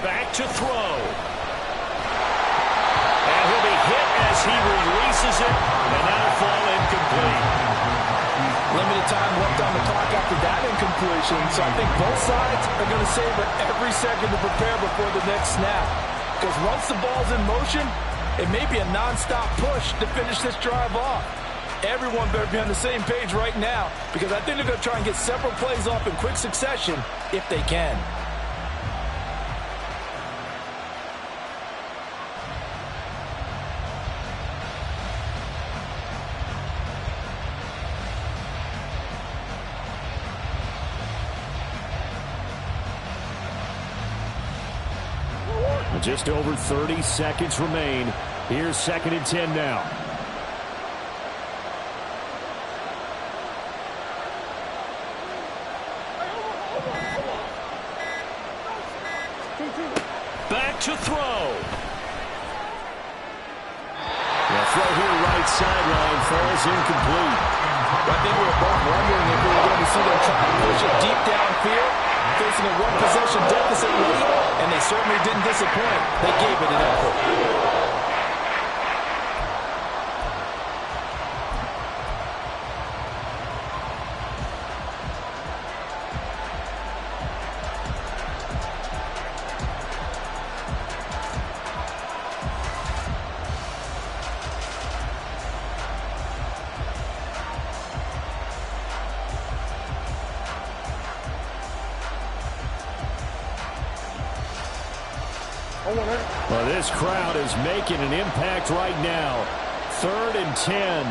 B: Back to throw. And he'll be hit as he releases it, and that'll fall incomplete.
F: Limited time left on the clock after that incompletion, so I think both sides are going to savor every second to prepare before the next snap. Because once the ball's in motion, it may be a non-stop push to finish this drive off. Everyone better be on the same page right now, because I think they're going to try and get several plays off in quick succession if they can.
C: Just over 30 seconds remain. Here's 2nd and 10 now.
B: to throw.
C: The throw here right sideline falls incomplete.
F: I think we were both wondering if we were going to see them try to push it deep downfield, facing a one-possession deficit late, and they certainly didn't disappoint. They gave it an effort.
C: Well, this crowd is making an impact right now. 3rd and 10.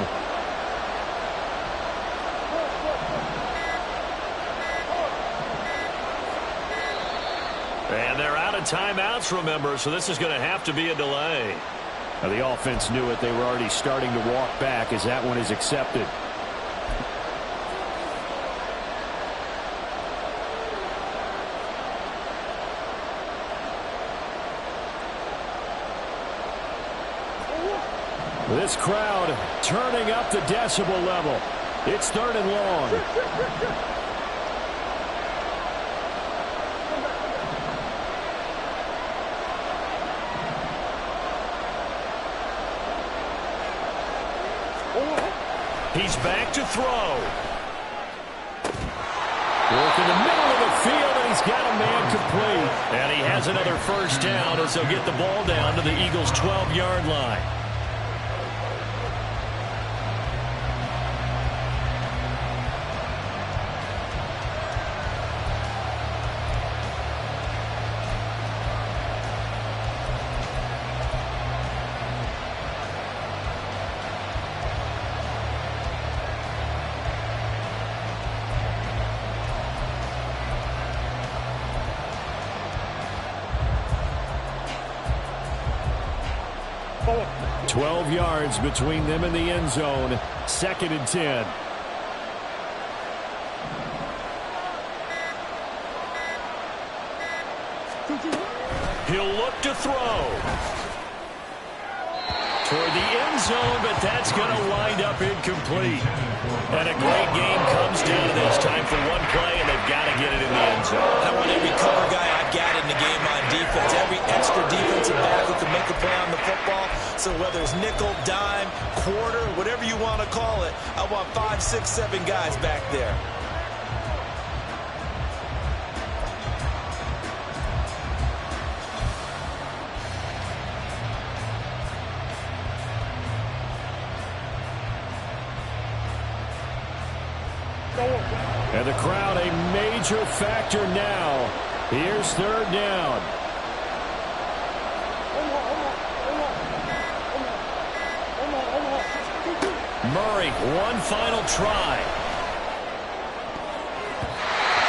B: And they're out of timeouts, remember, so this is going to have to be a delay.
C: Now, the offense knew it. They were already starting to walk back as that one is accepted. This crowd turning up the decibel level. It's 3rd and long.
B: He's back to throw.
C: Work in the middle of the field, and he's got a man complete.
B: And he has another first down as they'll get the ball down to the Eagles' 12-yard line.
H: Forward.
C: 12 yards between them and the end zone. 2nd and 10.
B: He'll look to throw. Toward the end zone, but that's going to wind up incomplete. And a great game comes down to this. Time for one play, and they've got to get it in the end zone.
E: I want every cover guy I've got in the game on defense. Every extra defensive back who can make a play on the football. So whether it's nickel, dime, quarter, whatever you want to call it, I want 5, 6, 7 guys back there.
C: And the crowd a major factor now. Here's 3rd down.
B: Murray, one final try.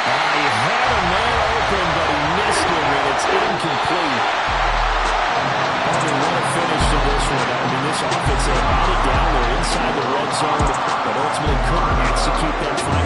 C: He had a man open, but he missed him, and it's incomplete. What a finish to this one. I mean, this offense, they had it down there inside the red zone, but ultimately couldn't execute that final